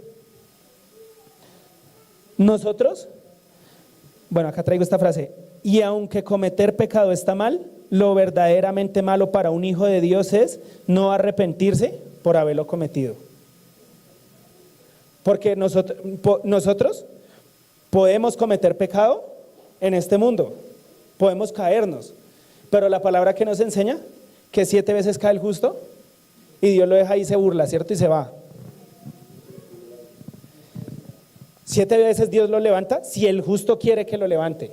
nosotros, bueno, acá traigo esta frase, y aunque cometer pecado está mal, lo verdaderamente malo para un hijo de Dios es no arrepentirse por haberlo cometido. Porque nosotros podemos cometer pecado en este mundo, podemos caernos, pero la palabra que nos enseña que 7 veces cae el justo y Dios lo deja ahí, se burla, ¿cierto? Y se va. 7 veces Dios lo levanta si el justo quiere que lo levante.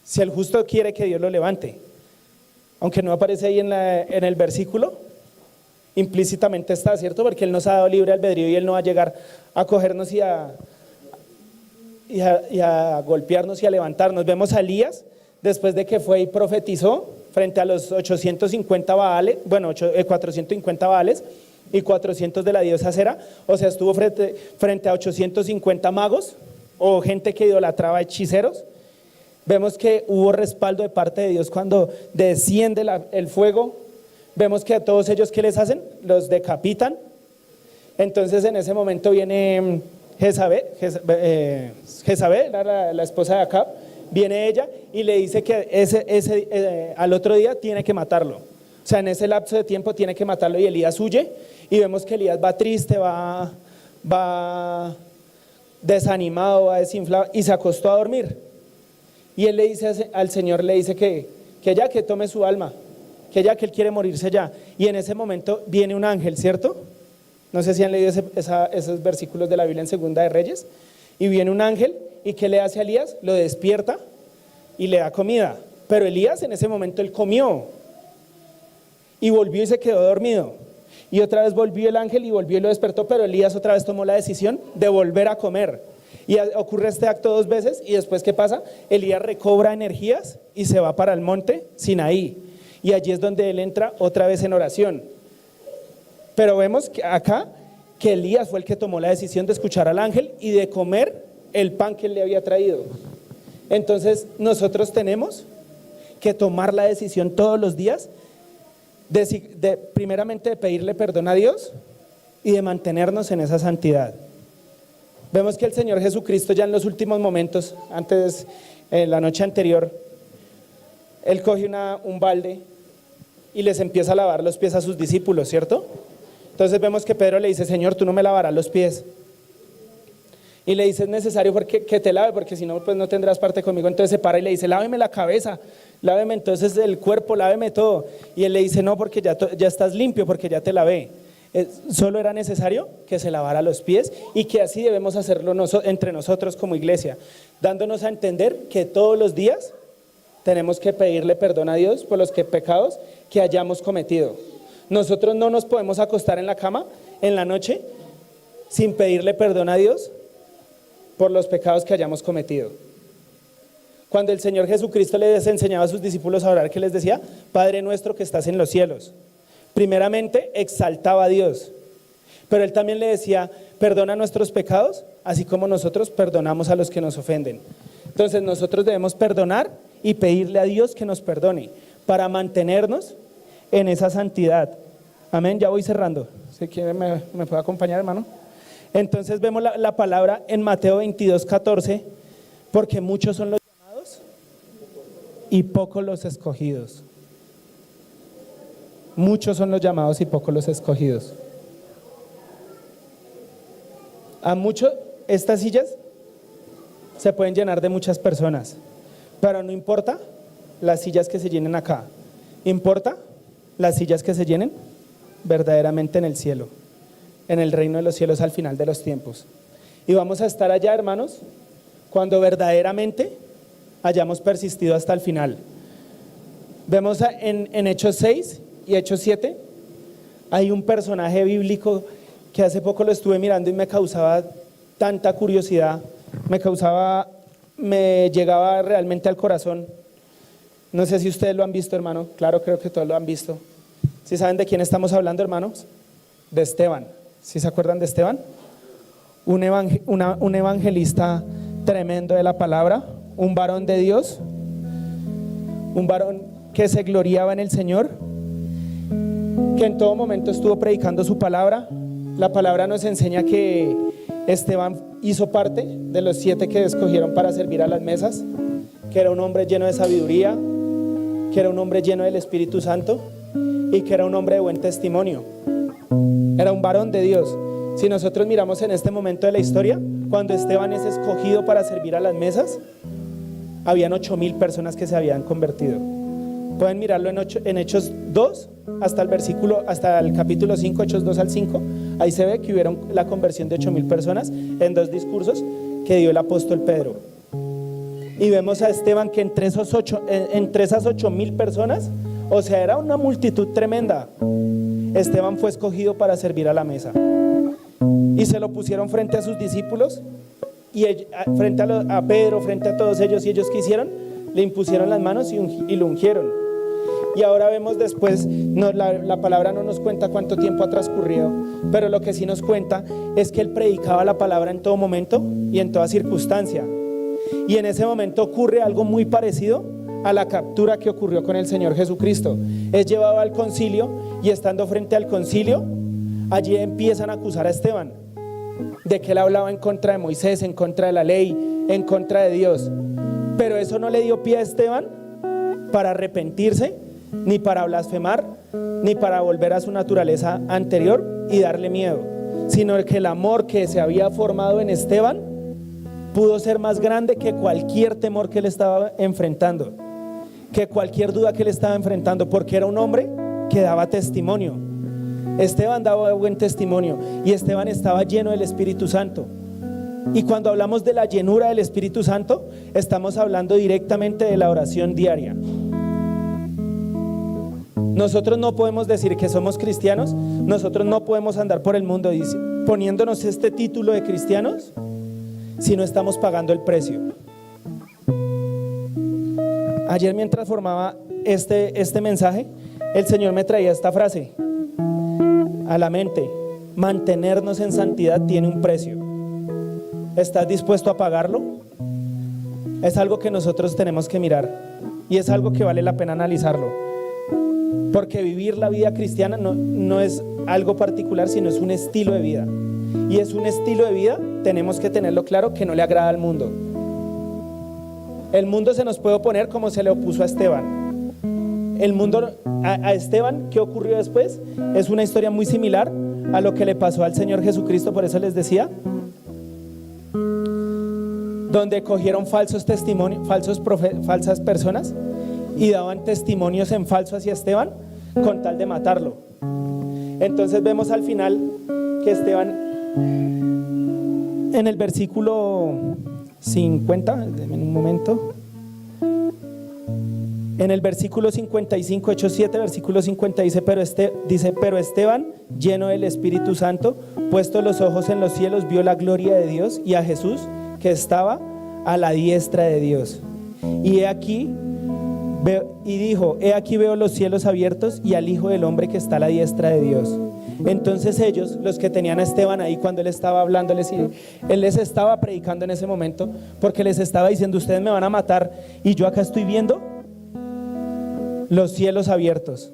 Si el justo quiere que Dios lo levante. Aunque no aparece ahí en el versículo, implícitamente está, ¿cierto? Porque Él nos ha dado libre albedrío y Él no va a llegar a cogernos y a golpearnos y a levantarnos. Vemos a Elías, después de que fue y profetizó frente a los 850 Baales, 450 Baales y 400 de la diosa Acera, o sea, estuvo frente a 850 magos o gente que idolatraba, hechiceros. Vemos que hubo respaldo de parte de Dios cuando desciende el fuego. Vemos que a todos ellos, ¿qué les hacen? Los decapitan. Entonces en ese momento viene Jezabel, la esposa de Acab, viene ella y le dice que al otro día tiene que matarlo. O sea, en ese lapso de tiempo tiene que matarlo y Elías huye y vemos que Elías va triste, va desanimado, va desinflado y se acostó a dormir. Y él le dice al Señor, le dice que ya que tome su alma, que ya que él quiere morirse ya. Y en ese momento viene un ángel, ¿cierto? No sé si han leído esos versículos de la Biblia en Segunda de Reyes. Y viene un ángel y ¿qué le hace a Elías? Lo despierta y le da comida. Pero Elías en ese momento él comió y volvió y se quedó dormido. Y otra vez volvió el ángel y volvió y lo despertó, pero Elías otra vez tomó la decisión de volver a comer. Y ocurre este acto 2 veces y después ¿qué pasa? Elías recobra energías y se va para el monte Sinaí. Y allí es donde él entra otra vez en oración. Pero vemos que acá que Elías fue el que tomó la decisión de escuchar al ángel y de comer el pan que él le había traído. Entonces nosotros tenemos que tomar la decisión todos los días primeramente de pedirle perdón a Dios y de mantenernos en esa santidad. Vemos que el Señor Jesucristo ya en los últimos momentos, en la noche anterior, Él coge un balde y les empieza a lavar los pies a sus discípulos, ¿cierto? Entonces vemos que Pedro le dice, Señor, tú no me lavarás los pies. Y le dice, es necesario que te lave, porque si no, pues no tendrás parte conmigo. Entonces se para y le dice, láveme la cabeza, láveme entonces el cuerpo, láveme todo. Y él le dice, no, porque ya estás limpio, porque ya te lavé. Solo era necesario que se lavara los pies y que así debemos hacerlo entre nosotros como iglesia, dándonos a entender que todos los días tenemos que pedirle perdón a Dios por los pecados que hayamos cometido. Nosotros no nos podemos acostar en la cama en la noche sin pedirle perdón a Dios por los pecados que hayamos cometido. Cuando el Señor Jesucristo les enseñaba a sus discípulos a orar, ¿qué les decía? Padre nuestro que estás en los cielos. Primeramente exaltaba a Dios, pero Él también le decía, perdona nuestros pecados, así como nosotros perdonamos a los que nos ofenden. Entonces nosotros debemos perdonar y pedirle a Dios que nos perdone para mantenernos en esa santidad. Amén, ya voy cerrando. Si quiere me puede acompañar, hermano. Entonces vemos la palabra en Mateo 22:14, porque muchos son los llamados y pocos los escogidos. Muchos son los llamados y pocos los escogidos. A muchos, estas sillas se pueden llenar de muchas personas, pero no importa las sillas que se llenen acá, importa las sillas que se llenen verdaderamente en el cielo, en el reino de los cielos al final de los tiempos. Y vamos a estar allá, hermanos, cuando verdaderamente hayamos persistido hasta el final. Vemos en Hechos 6 y Hechos 7, hay un personaje bíblico que hace poco lo estuve mirando y me causaba tanta curiosidad, me llegaba realmente al corazón. No sé si ustedes lo han visto, hermano. Claro, creo que todos lo han visto. ¿Sí saben de quién estamos hablando, hermanos? De Esteban. ¿Sí se acuerdan de Esteban? Un evangelista tremendo de la palabra, un varón de Dios, un varón que se gloriaba en el Señor, que en todo momento estuvo predicando su palabra. La palabra nos enseña que Esteban hizo parte de los 7 que escogieron para servir a las mesas, que era un hombre lleno de sabiduría, que era un hombre lleno del Espíritu Santo y que era un hombre de buen testimonio. Era un varón de Dios. Si nosotros miramos en este momento de la historia, cuando Esteban es escogido para servir a las mesas, habían 8,000 personas que se habían convertido. Pueden mirarlo en Hechos 2 hasta el capítulo 5, Hechos 2 al 5. Ahí se ve que hubieron la conversión de 8,000 personas en 2 discursos que dio el apóstol Pedro. Y vemos a Esteban que entre esas 8,000 personas, o sea, era una multitud tremenda, Esteban fue escogido para servir a la mesa. Y se lo pusieron frente a sus discípulos y frente a Pedro, frente a todos ellos. ¿Y ellos qué hicieron? Le impusieron las manos y lo ungieron. Y ahora vemos después, la palabra no nos cuenta cuánto tiempo ha transcurrido, pero lo que sí nos cuenta es que él predicaba la palabra en todo momento y en toda circunstancia. Y en ese momento ocurre algo muy parecido a la captura que ocurrió con el Señor Jesucristo. Es llevado al concilio y estando frente al concilio, allí empiezan a acusar a Esteban de que él hablaba en contra de Moisés, en contra de la ley, en contra de Dios. Pero eso no le dio pie a Esteban para arrepentirse, ni para blasfemar, ni para volver a su naturaleza anterior y darle miedo, sino que el amor que se había formado en Esteban pudo ser más grande que cualquier temor que él estaba enfrentando, que cualquier duda que él estaba enfrentando, porque era un hombre que daba testimonio. Esteban daba buen testimonio y Esteban estaba lleno del Espíritu Santo. Y cuando hablamos de la llenura del Espíritu Santo, estamos hablando directamente de la oración diaria. Nosotros no podemos decir que somos cristianos, nosotros no podemos andar por el mundo poniéndonos este título de cristianos si no estamos pagando el precio. Ayer mientras formaba este mensaje, el Señor me traía esta frase a la mente: mantenernos en santidad tiene un precio. ¿Estás dispuesto a pagarlo? Es algo que nosotros tenemos que mirar y es algo que vale la pena analizarlo, porque vivir la vida cristiana no es algo particular, sino es un estilo de vida, y es un estilo de vida, tenemos que tenerlo claro, que no le agrada al mundo. El mundo se nos puede oponer como se le opuso a Esteban. El mundo a Esteban, ¿qué ocurrió después? Es una historia muy similar a lo que le pasó al Señor Jesucristo. Por eso les decía, donde cogieron falsos testimonios, falsas personas, y daban testimonios en falso hacia Esteban con tal de matarlo. Entonces vemos al final que Esteban, en el versículo 50, denme un momento, en el versículo 55, Hechos 7, versículo 50 dice, pero Esteban, lleno del Espíritu Santo, puesto los ojos en los cielos, vio la gloria de Dios y a Jesús que estaba a la diestra de Dios. Y dijo, he aquí veo los cielos abiertos y al Hijo del Hombre que está a la diestra de Dios. Entonces ellos, los que tenían a Esteban ahí cuando él estaba hablando, él les estaba predicando en ese momento, porque les estaba diciendo, ustedes me van a matar y yo acá estoy viendo los cielos abiertos.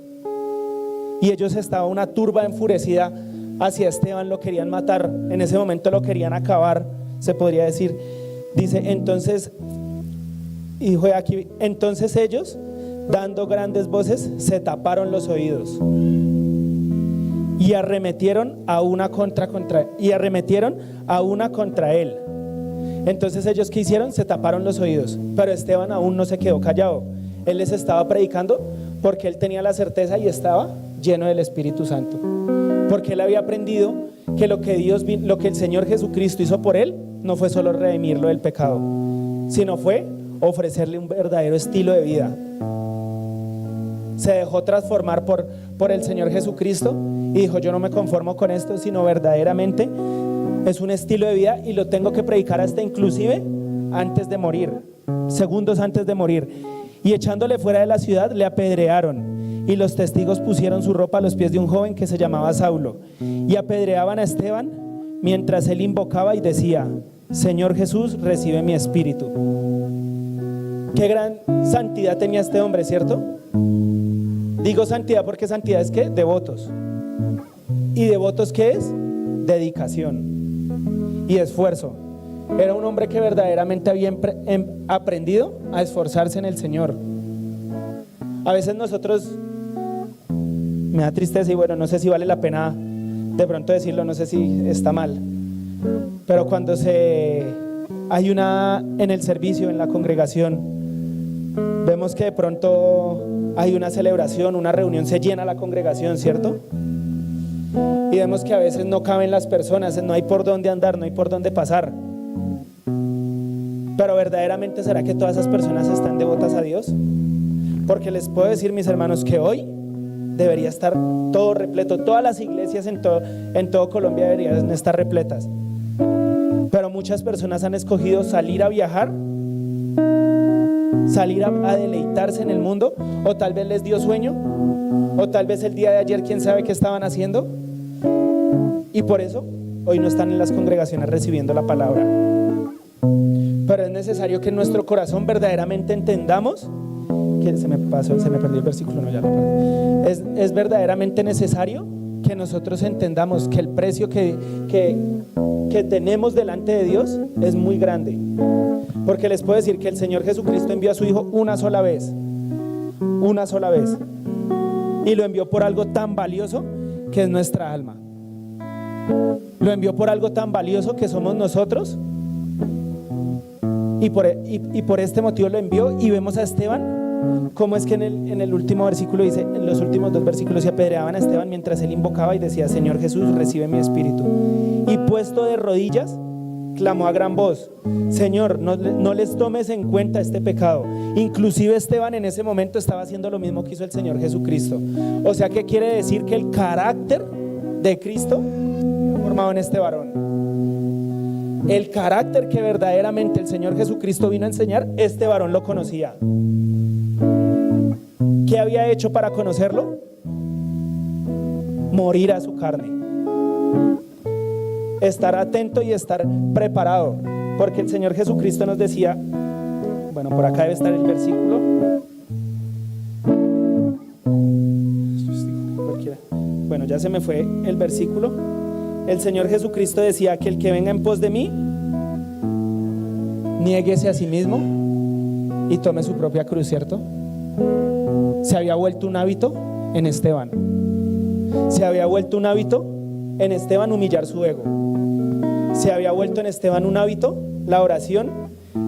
Y ellos estaban una turba enfurecida hacia Esteban, lo querían matar, en ese momento lo querían acabar, se podría decir. Dice, entonces ellos, dando grandes voces, se taparon los oídos y arremetieron a una contra él. Entonces ellos, ¿qué hicieron? Se taparon los oídos, pero Esteban aún no se quedó callado. Él les estaba predicando porque él tenía la certeza y estaba lleno del Espíritu Santo, porque él había aprendido que lo que el Señor Jesucristo hizo por él no fue solo redimirlo del pecado, sino fue ofrecerle un verdadero estilo de vida. Se dejó transformar por el Señor Jesucristo y dijo, yo no me conformo con esto, sino verdaderamente es un estilo de vida y lo tengo que predicar hasta inclusive antes de morir, segundos antes de morir. Y echándole fuera de la ciudad le apedrearon, y los testigos pusieron su ropa a los pies de un joven que se llamaba Saulo, y apedreaban a Esteban mientras él invocaba y decía, Señor Jesús, recibe mi espíritu. Qué gran santidad tenía este hombre, ¿cierto? Digo santidad porque santidad es ¿qué? Devotos. ¿Y devotos qué es? Dedicación y esfuerzo. Era un hombre que verdaderamente había aprendido a esforzarse en el Señor. A veces nosotros, me da tristeza y bueno, no sé si vale la pena de pronto decirlo, no sé si está mal, pero cuando hay en el servicio, en la congregación, vemos que de pronto hay una celebración, una reunión, se llena la congregación, ¿cierto? Y vemos que a veces no caben las personas, no hay por dónde andar, no hay por dónde pasar. Pero verdaderamente, ¿será que todas esas personas están devotas a Dios? Porque les puedo decir, mis hermanos, que hoy debería estar todo repleto, todas las iglesias en todo Colombia deberían estar repletas. Pero muchas personas han escogido salir a viajar, salir a deleitarse en el mundo, o tal vez les dio sueño, o tal vez el día de ayer quién sabe qué estaban haciendo, y por eso hoy no están en las congregaciones recibiendo la palabra. Pero es necesario que en nuestro corazón verdaderamente entendamos que se me perdió el versículo, no, ya lo perdí. Es verdaderamente necesario que nosotros entendamos que el precio que tenemos delante de Dios es muy grande. Porque les puedo decir que el Señor Jesucristo envió a su Hijo una sola vez, y lo envió por algo tan valioso que es nuestra alma. Lo envió por algo tan valioso que somos nosotros, y por este motivo lo envió. Y vemos a Esteban, como es que en el último versículo dice, en los últimos 2 versículos, se apedreaban a Esteban mientras él invocaba y decía: Señor Jesús, recibe mi espíritu. Y puesto de rodillas, clamó a gran voz: Señor, no les tomes en cuenta este pecado. Inclusive Esteban en ese momento estaba haciendo lo mismo que hizo el Señor Jesucristo. O sea, ¿qué quiere decir? Que el carácter de Cristo formado en este varón, el carácter que verdaderamente el Señor Jesucristo vino a enseñar, este varón lo conocía. ¿Qué había hecho para conocerlo? Morir a su carne, estar atento y estar preparado, porque el Señor Jesucristo nos decía, bueno, por acá debe estar el versículo, bueno, ya se me fue el versículo. El Señor Jesucristo decía que el que venga en pos de mí, niéguese a sí mismo y tome su propia cruz, ¿cierto? Se había vuelto un hábito en Esteban. Se había vuelto un hábito en Esteban humillar su ego. Se había vuelto en Esteban un hábito la oración,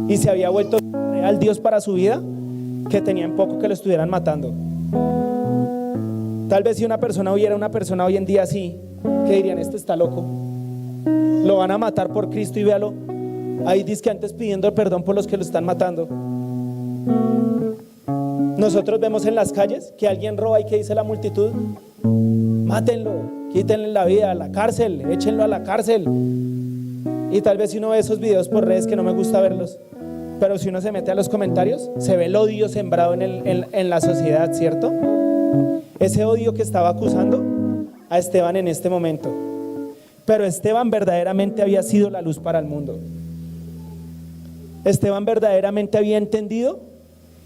y se había vuelto real Dios para su vida, que tenía en poco que lo estuvieran matando. Tal vez si una persona hoy en día así, que dirían: este está loco, lo van a matar por Cristo, y véalo, ahí dice que antes pidiendo perdón por los que lo están matando. Nosotros vemos en las calles que alguien roba, y que dice la multitud: mátenlo, quítenle la vida, a la cárcel, échenlo a la cárcel. Y tal vez si uno ve esos videos por redes, que no me gusta verlos, pero si uno se mete a los comentarios, se ve el odio sembrado en la sociedad, ¿cierto? Ese odio que estaba acusando a Esteban en este momento. Pero Esteban verdaderamente había sido la luz para el mundo. Esteban verdaderamente había entendido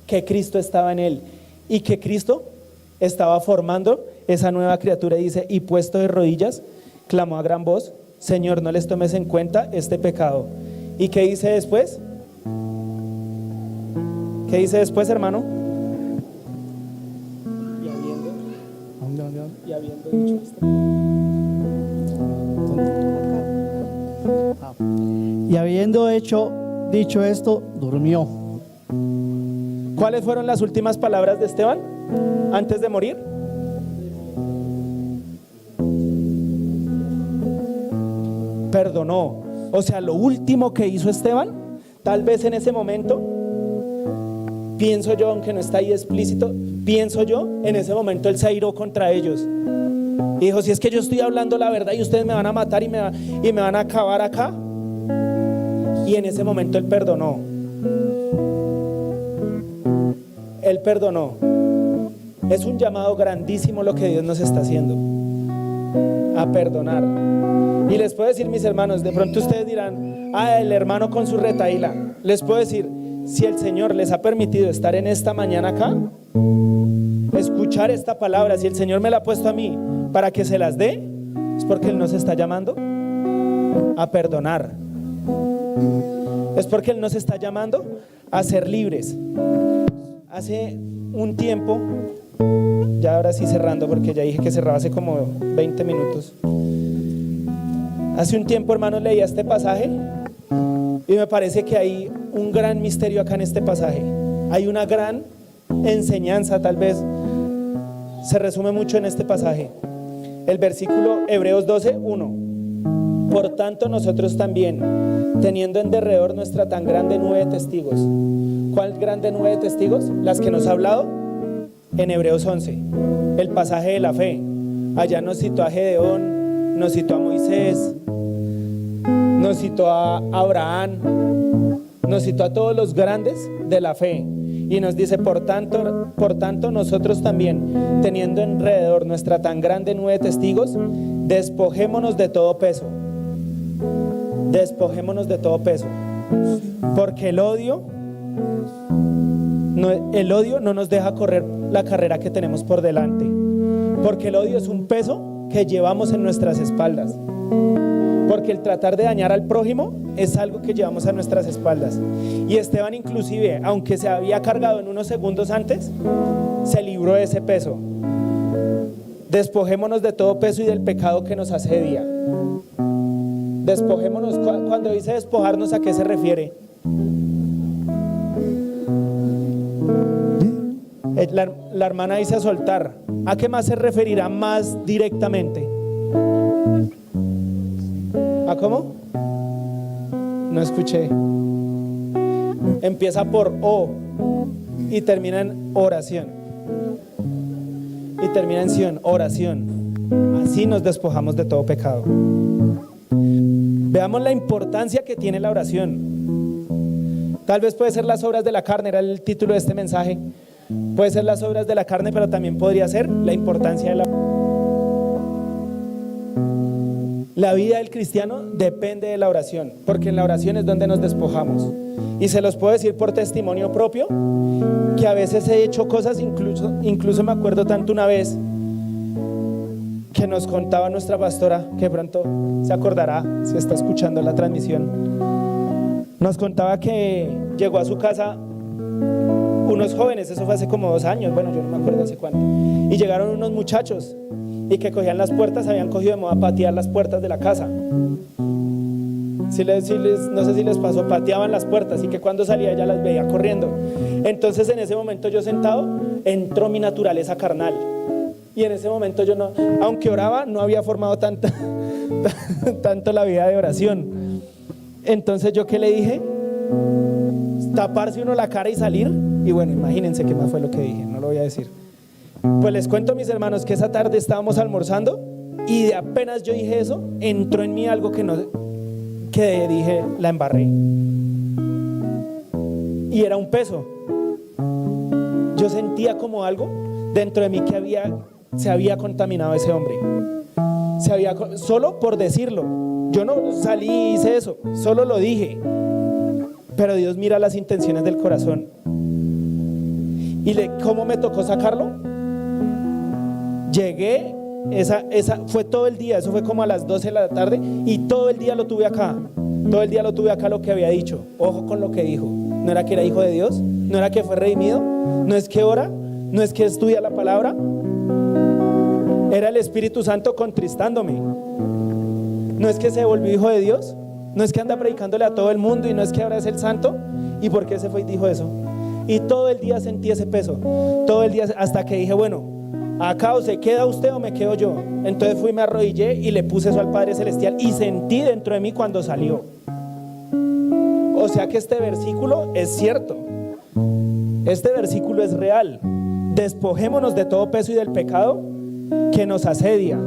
que Cristo estaba en él, y que Cristo estaba formando esa nueva criatura. Y dice: y puesto de rodillas, clamó a gran voz: Señor, no les tomes en cuenta este pecado. ¿Y qué dice después? ¿Qué dice después, hermano? Y habiendo dicho esto, y habiendo dicho esto, durmió. ¿cuáles fueron las últimas palabras de Esteban antes de morir? Perdonó. O sea, lo último que hizo Esteban, tal vez en ese momento, pienso yo, aunque no está ahí explícito, pienso yo, en ese momento él se airó contra ellos y dijo: si es que yo estoy hablando la verdad y ustedes me van a matar y me van a acabar acá. Y en ese momento él perdonó. Él perdonó. Es un llamado grandísimo lo que Dios nos está haciendo, a perdonar. Y les puedo decir, mis hermanos, de pronto ustedes dirán: el hermano con su retahíla. Les puedo decir, si el Señor les ha permitido estar en esta mañana acá, escuchar esta palabra, si el Señor me la ha puesto a mí para que se las dé, es porque Él nos está llamando a perdonar. Es porque Él nos está llamando a ser libres. Hace un tiempo, ya ahora sí cerrando, porque ya dije que cerraba hace como 20 minutos. Hace un tiempo, hermanos, leía este pasaje y me parece que hay un gran misterio acá en este pasaje. Hay una gran enseñanza, tal vez se resume mucho en este pasaje. El versículo Hebreos 12:1. Por tanto, nosotros también, teniendo en derredor nuestra tan grande nube de testigos. ¿Cuál grande nube de testigos? Las que nos ha hablado en Hebreos 11, el pasaje de la fe. Allá nos citó a Gedeón, nos citó a Moisés, nos citó a Abraham, nos citó a todos los grandes de la fe. Y nos dice, por tanto, nosotros también, teniendo alrededor nuestra tan grande nube de testigos, despojémonos de todo peso. Despojémonos de todo peso. Porque el odio no nos deja correr la carrera que tenemos por delante. Porque el odio es un peso que llevamos en nuestras espaldas. Porque el tratar de dañar al prójimo es algo que llevamos a nuestras espaldas. Y Esteban, inclusive, aunque se había cargado en unos segundos antes, se libró de ese peso. Despojémonos de todo peso y del pecado que nos asedia. Despojémonos. Cuando dice despojarnos, ¿a qué se refiere? La hermana dice soltar. ¿A qué más se referirá más directamente? ¿A cómo? No escuché. Empieza por O y termina en oración. Y termina en Sion, oración. Así nos despojamos de todo pecado. Veamos la importancia que tiene la oración. Tal vez puede ser las obras de la carne, era el título de este mensaje. Puede ser las obras de la carne, pero también podría ser la importancia de la vida del cristiano depende de la oración, porque en la oración es donde nos despojamos. Y se los puedo decir por testimonio propio, que a veces he hecho cosas, incluso me acuerdo tanto una vez, que nos contaba nuestra pastora, que pronto se acordará si está escuchando la transmisión. Nos contaba que llegó a su casa unos jóvenes, eso fue hace como 2 años, bueno, yo no me acuerdo hace cuánto, y llegaron unos muchachos y que cogían las puertas, habían cogido de moda patear las puertas de la casa. No sé si les pasó, pateaban las puertas y que cuando salía ella las veía corriendo. Entonces en ese momento yo sentado, entró mi naturaleza carnal. Y en ese momento yo no, aunque oraba, no había formado tanto la vida de oración. Entonces yo, ¿qué le dije? Taparse uno la cara y salir. Y bueno, imagínense qué más fue lo que dije, no lo voy a decir. Pues les cuento, mis hermanos, que esa tarde estábamos almorzando y de apenas yo dije eso, entró en mí algo que dije, la embarré. Y era un peso. Yo sentía como algo dentro de mí que se había contaminado ese hombre. Solo por decirlo. Yo no salí y hice eso, solo lo dije. Pero Dios mira las intenciones del corazón. ¿Y cómo me tocó sacarlo? Llegué, fue todo el día, eso fue como a las 12 de la tarde y todo el día lo tuve acá. Todo el día lo tuve acá, lo que había dicho. Ojo con lo que dijo. ¿No era que era hijo de Dios? ¿No era que fue redimido? ¿No es que ora? ¿No es que estudia la palabra? Era el Espíritu Santo contristándome. ¿No es que se volvió hijo de Dios? ¿No es que anda predicándole a todo el mundo y no es que ahora es el santo? ¿Y por qué se fue y dijo eso? Y todo el día sentí ese peso. Todo el día, hasta que dije, bueno, acá o se queda usted o me quedo yo. Entonces fui, me arrodillé y le puse eso al Padre Celestial y sentí dentro de mí cuando salió. O sea que este versículo es cierto. Este versículo es real. Despojémonos de todo peso y del pecado que nos asedia.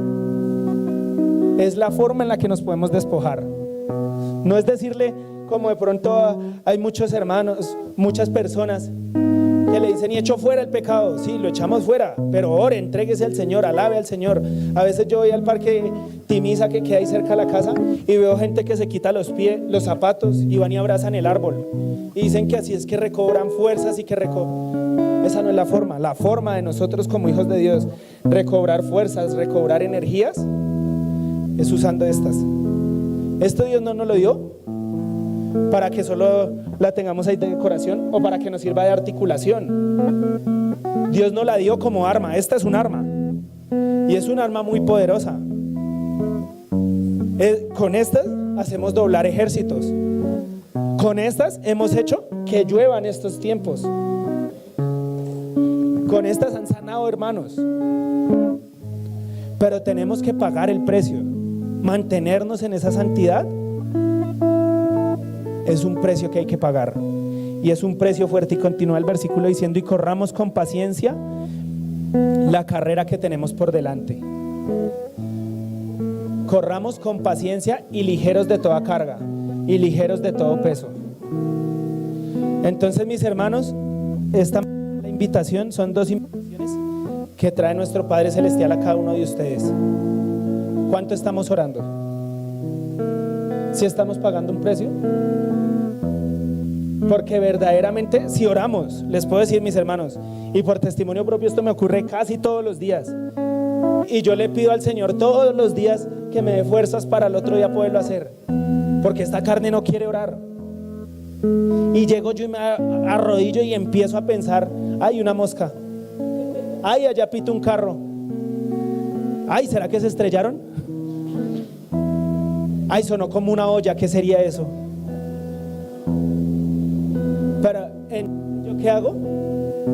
Es la forma en la que nos podemos despojar. No es decirle, como de pronto hay muchos hermanos, muchas personas que le dicen, y echo fuera el pecado. Sí, lo echamos fuera, pero ore, entréguese al Señor, alabe al Señor. A veces yo voy al parque Timisa, que queda ahí cerca de la casa, y veo gente que se quita los pies, los zapatos, y van y abrazan el árbol y dicen que así es que recobran fuerzas y que esa no es la forma. La forma de nosotros como hijos de Dios recobrar fuerzas, recobrar energías, es usando estas. Esto Dios no nos lo dio para que solo la tengamos ahí de decoración o para que nos sirva de articulación. Dios nos la dio como arma. Esta es un arma y es un arma muy poderosa. Con estas hacemos doblar ejércitos. Con estas hemos hecho que lluevan estos tiempos. Con estas han sanado hermanos. Pero tenemos que pagar el precio. Mantenernos en esa santidad es un precio que hay que pagar. Y es un precio fuerte. Y continúa el versículo diciendo: y corramos con paciencia la carrera que tenemos por delante. Corramos con paciencia y ligeros de toda carga y ligeros de todo peso. Entonces, mis hermanos, esta invitación son 2 invitaciones que trae nuestro Padre Celestial a cada uno de ustedes. ¿Cuánto estamos orando? ¿Si estamos pagando un precio? Porque verdaderamente, si oramos, les puedo decir, mis hermanos, y por testimonio propio, esto me ocurre casi todos los días, y yo le pido al Señor todos los días que me dé fuerzas para el otro día poderlo hacer, porque esta carne no quiere orar. Y llego yo y me arrodillo y empiezo a pensar: ay, una mosca, ay, allá pita un carro, ay, ¿será que se estrellaron? Ay, sonó como una olla, ¿qué sería eso? Pero ¿yo qué hago?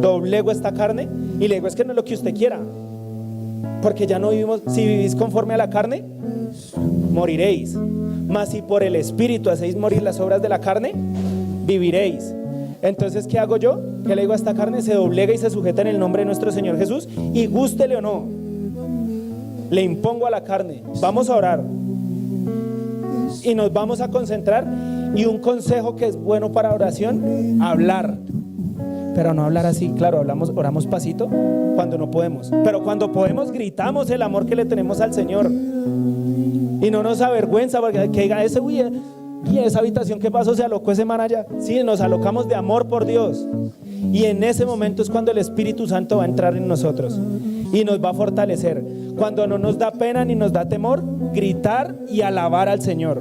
Doblego esta carne y le digo: es que no es lo que usted quiera, porque ya no vivimos. Si vivís conforme a la carne, moriréis. Mas si por el Espíritu hacéis morir las obras de la carne, viviréis. Entonces, ¿qué hago yo? ¿Qué le digo a esta carne? Se doblega y se sujeta en el nombre de nuestro Señor Jesús, y gústele o no, le impongo a la carne. Vamos a orar y nos vamos a concentrar. Y un consejo que es bueno para oración: hablar. Pero no hablar así, claro, oramos pasito cuando no podemos, pero cuando podemos gritamos el amor que le tenemos al Señor. Y no nos avergüenza porque que diga ese: uy, y esa habitación que pasó, se alocó ese man allá. Sí, nos alocamos de amor por Dios. Y en ese momento es cuando el Espíritu Santo va a entrar en nosotros y nos va a fortalecer. Cuando no nos da pena ni nos da temor gritar y alabar al Señor.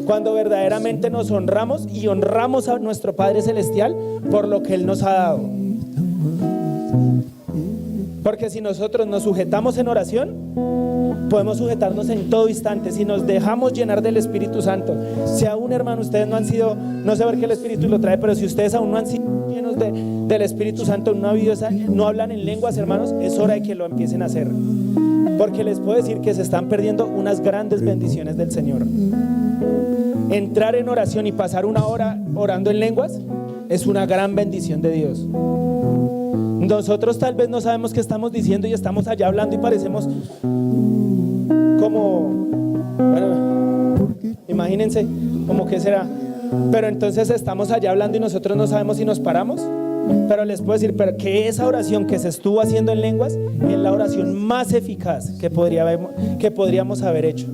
Cuando verdaderamente nos honramos y honramos a nuestro Padre Celestial por lo que Él nos ha dado. Porque si nosotros nos sujetamos en oración, podemos sujetarnos en todo instante. Si nos dejamos llenar del Espíritu Santo. Si aún, hermano, ustedes no han sido, no sé por qué el Espíritu lo trae, pero si ustedes aún no han sido llenos del Espíritu Santo, no hablan en lenguas, hermanos, es hora de que lo empiecen a hacer. Porque les puedo decir que se están perdiendo unas grandes bendiciones del Señor. Entrar en oración y pasar una hora orando en lenguas es una gran bendición de Dios. Nosotros tal vez no sabemos qué estamos diciendo y estamos allá hablando y parecemos como, bueno, imagínense, como que será. Pero entonces estamos allá hablando y nosotros no sabemos si nos paramos. Pero les puedo decir que esa oración que se estuvo haciendo en lenguas es la oración más eficaz que podríamos haber hecho.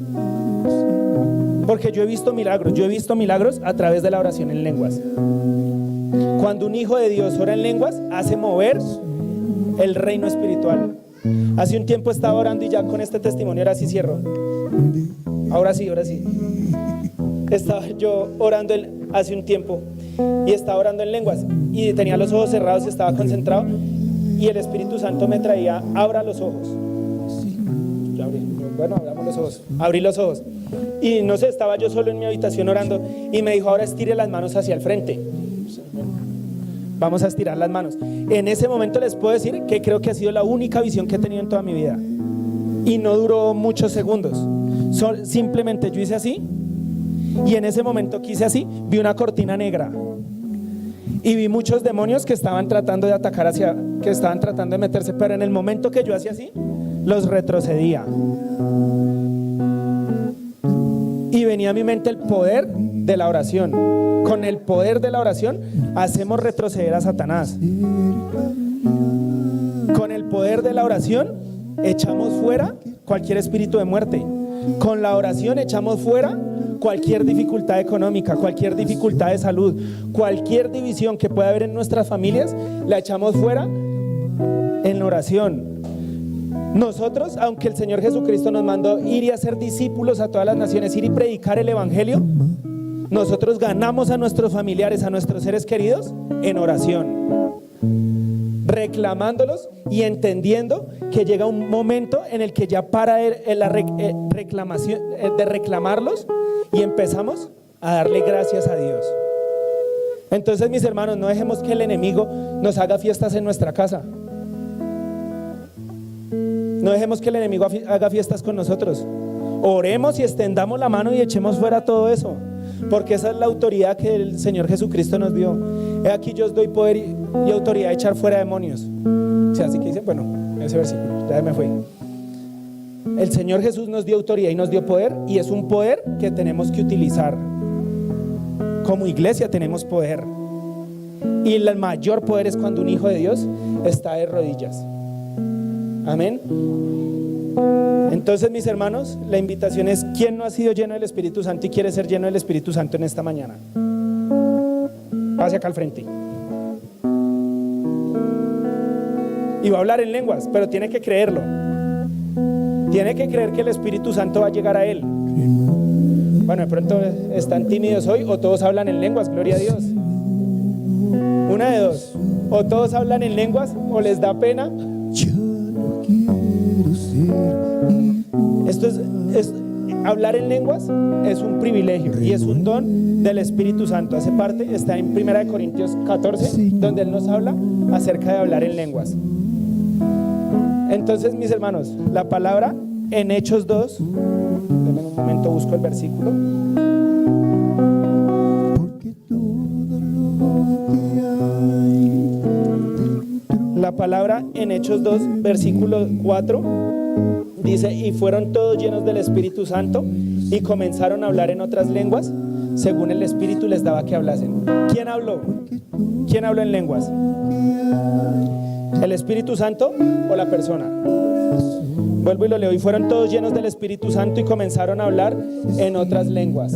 Porque yo he visto milagros a través de la oración en lenguas. Cuando un hijo de Dios ora en lenguas, hace mover el reino espiritual. Hace un tiempo estaba orando, y ya con este testimonio ahora sí cierro. Ahora sí. Estaba yo orando hace un tiempo y estaba orando en lenguas y tenía los ojos cerrados y estaba concentrado, y el Espíritu Santo me traía: abra los ojos. Yo abrí, bueno, abramos los ojos. Abrí los ojos y no sé, estaba yo solo en mi habitación orando y me dijo: ahora estire las manos hacia el frente. Vamos a estirar las manos. En ese momento les puedo decir que creo que ha sido la única visión que he tenido en toda mi vida, y no duró muchos segundos. Simplemente yo hice así, y en ese momento que hice así, vi una cortina negra y vi muchos demonios que estaban tratando de atacar que estaban tratando de meterse, pero en el momento que yo hacía así, los retrocedía. Y venía a mi mente el poder de la oración. Con el poder de la oración hacemos retroceder a Satanás. Con el poder de la oración echamos fuera cualquier espíritu de muerte. Con la oración echamos fuera cualquier dificultad económica, cualquier dificultad de salud, cualquier división que pueda haber en nuestras familias, la echamos fuera en la oración. Nosotros, aunque el Señor Jesucristo nos mandó ir y hacer discípulos a todas las naciones, ir y predicar el Evangelio, nosotros ganamos a nuestros familiares, a nuestros seres queridos en oración, reclamándolos y entendiendo que llega un momento en el que ya para la reclamación de reclamarlos y empezamos a darle gracias a Dios. Entonces, mis hermanos, no dejemos que el enemigo nos haga fiestas en nuestra casa. No dejemos que el enemigo haga fiestas con nosotros. Oremos y extendamos la mano y echemos fuera todo eso, porque esa es la autoridad que el Señor Jesucristo nos dio. He aquí yo os doy poder y autoridad de echar fuera demonios. O sea, así que dice, bueno, ese versículo, ya me fue. El Señor Jesús nos dio autoridad y nos dio poder, y es un poder que tenemos que utilizar. Como iglesia tenemos poder, y el mayor poder es cuando un hijo de Dios está de rodillas. Amén. Entonces, mis hermanos, la invitación es: ¿quién no ha sido lleno del Espíritu Santo y quiere ser lleno del Espíritu Santo en esta mañana? Pase acá al frente. Y va a hablar en lenguas, pero tiene que creerlo. Tiene que creer que el Espíritu Santo va a llegar a él. Bueno, de pronto están tímidos hoy, o todos hablan en lenguas, gloria a Dios. Una de dos: o todos hablan en lenguas o les da pena. Esto es hablar en lenguas, es un privilegio y es un don del Espíritu Santo. Hace parte, está en 1 Corintios 14, donde Él nos habla acerca de hablar en lenguas. Entonces, mis hermanos, la palabra en Hechos 2, denme un momento, busco el versículo. La palabra en Hechos 2, versículo 4, dice: y fueron todos llenos del Espíritu Santo y comenzaron a hablar en otras lenguas según el Espíritu les daba que hablasen. ¿Quién habló? ¿Quién habló en lenguas? ¿El Espíritu Santo o la persona? Vuelvo y lo leo: y fueron todos llenos del Espíritu Santo y comenzaron a hablar en otras lenguas.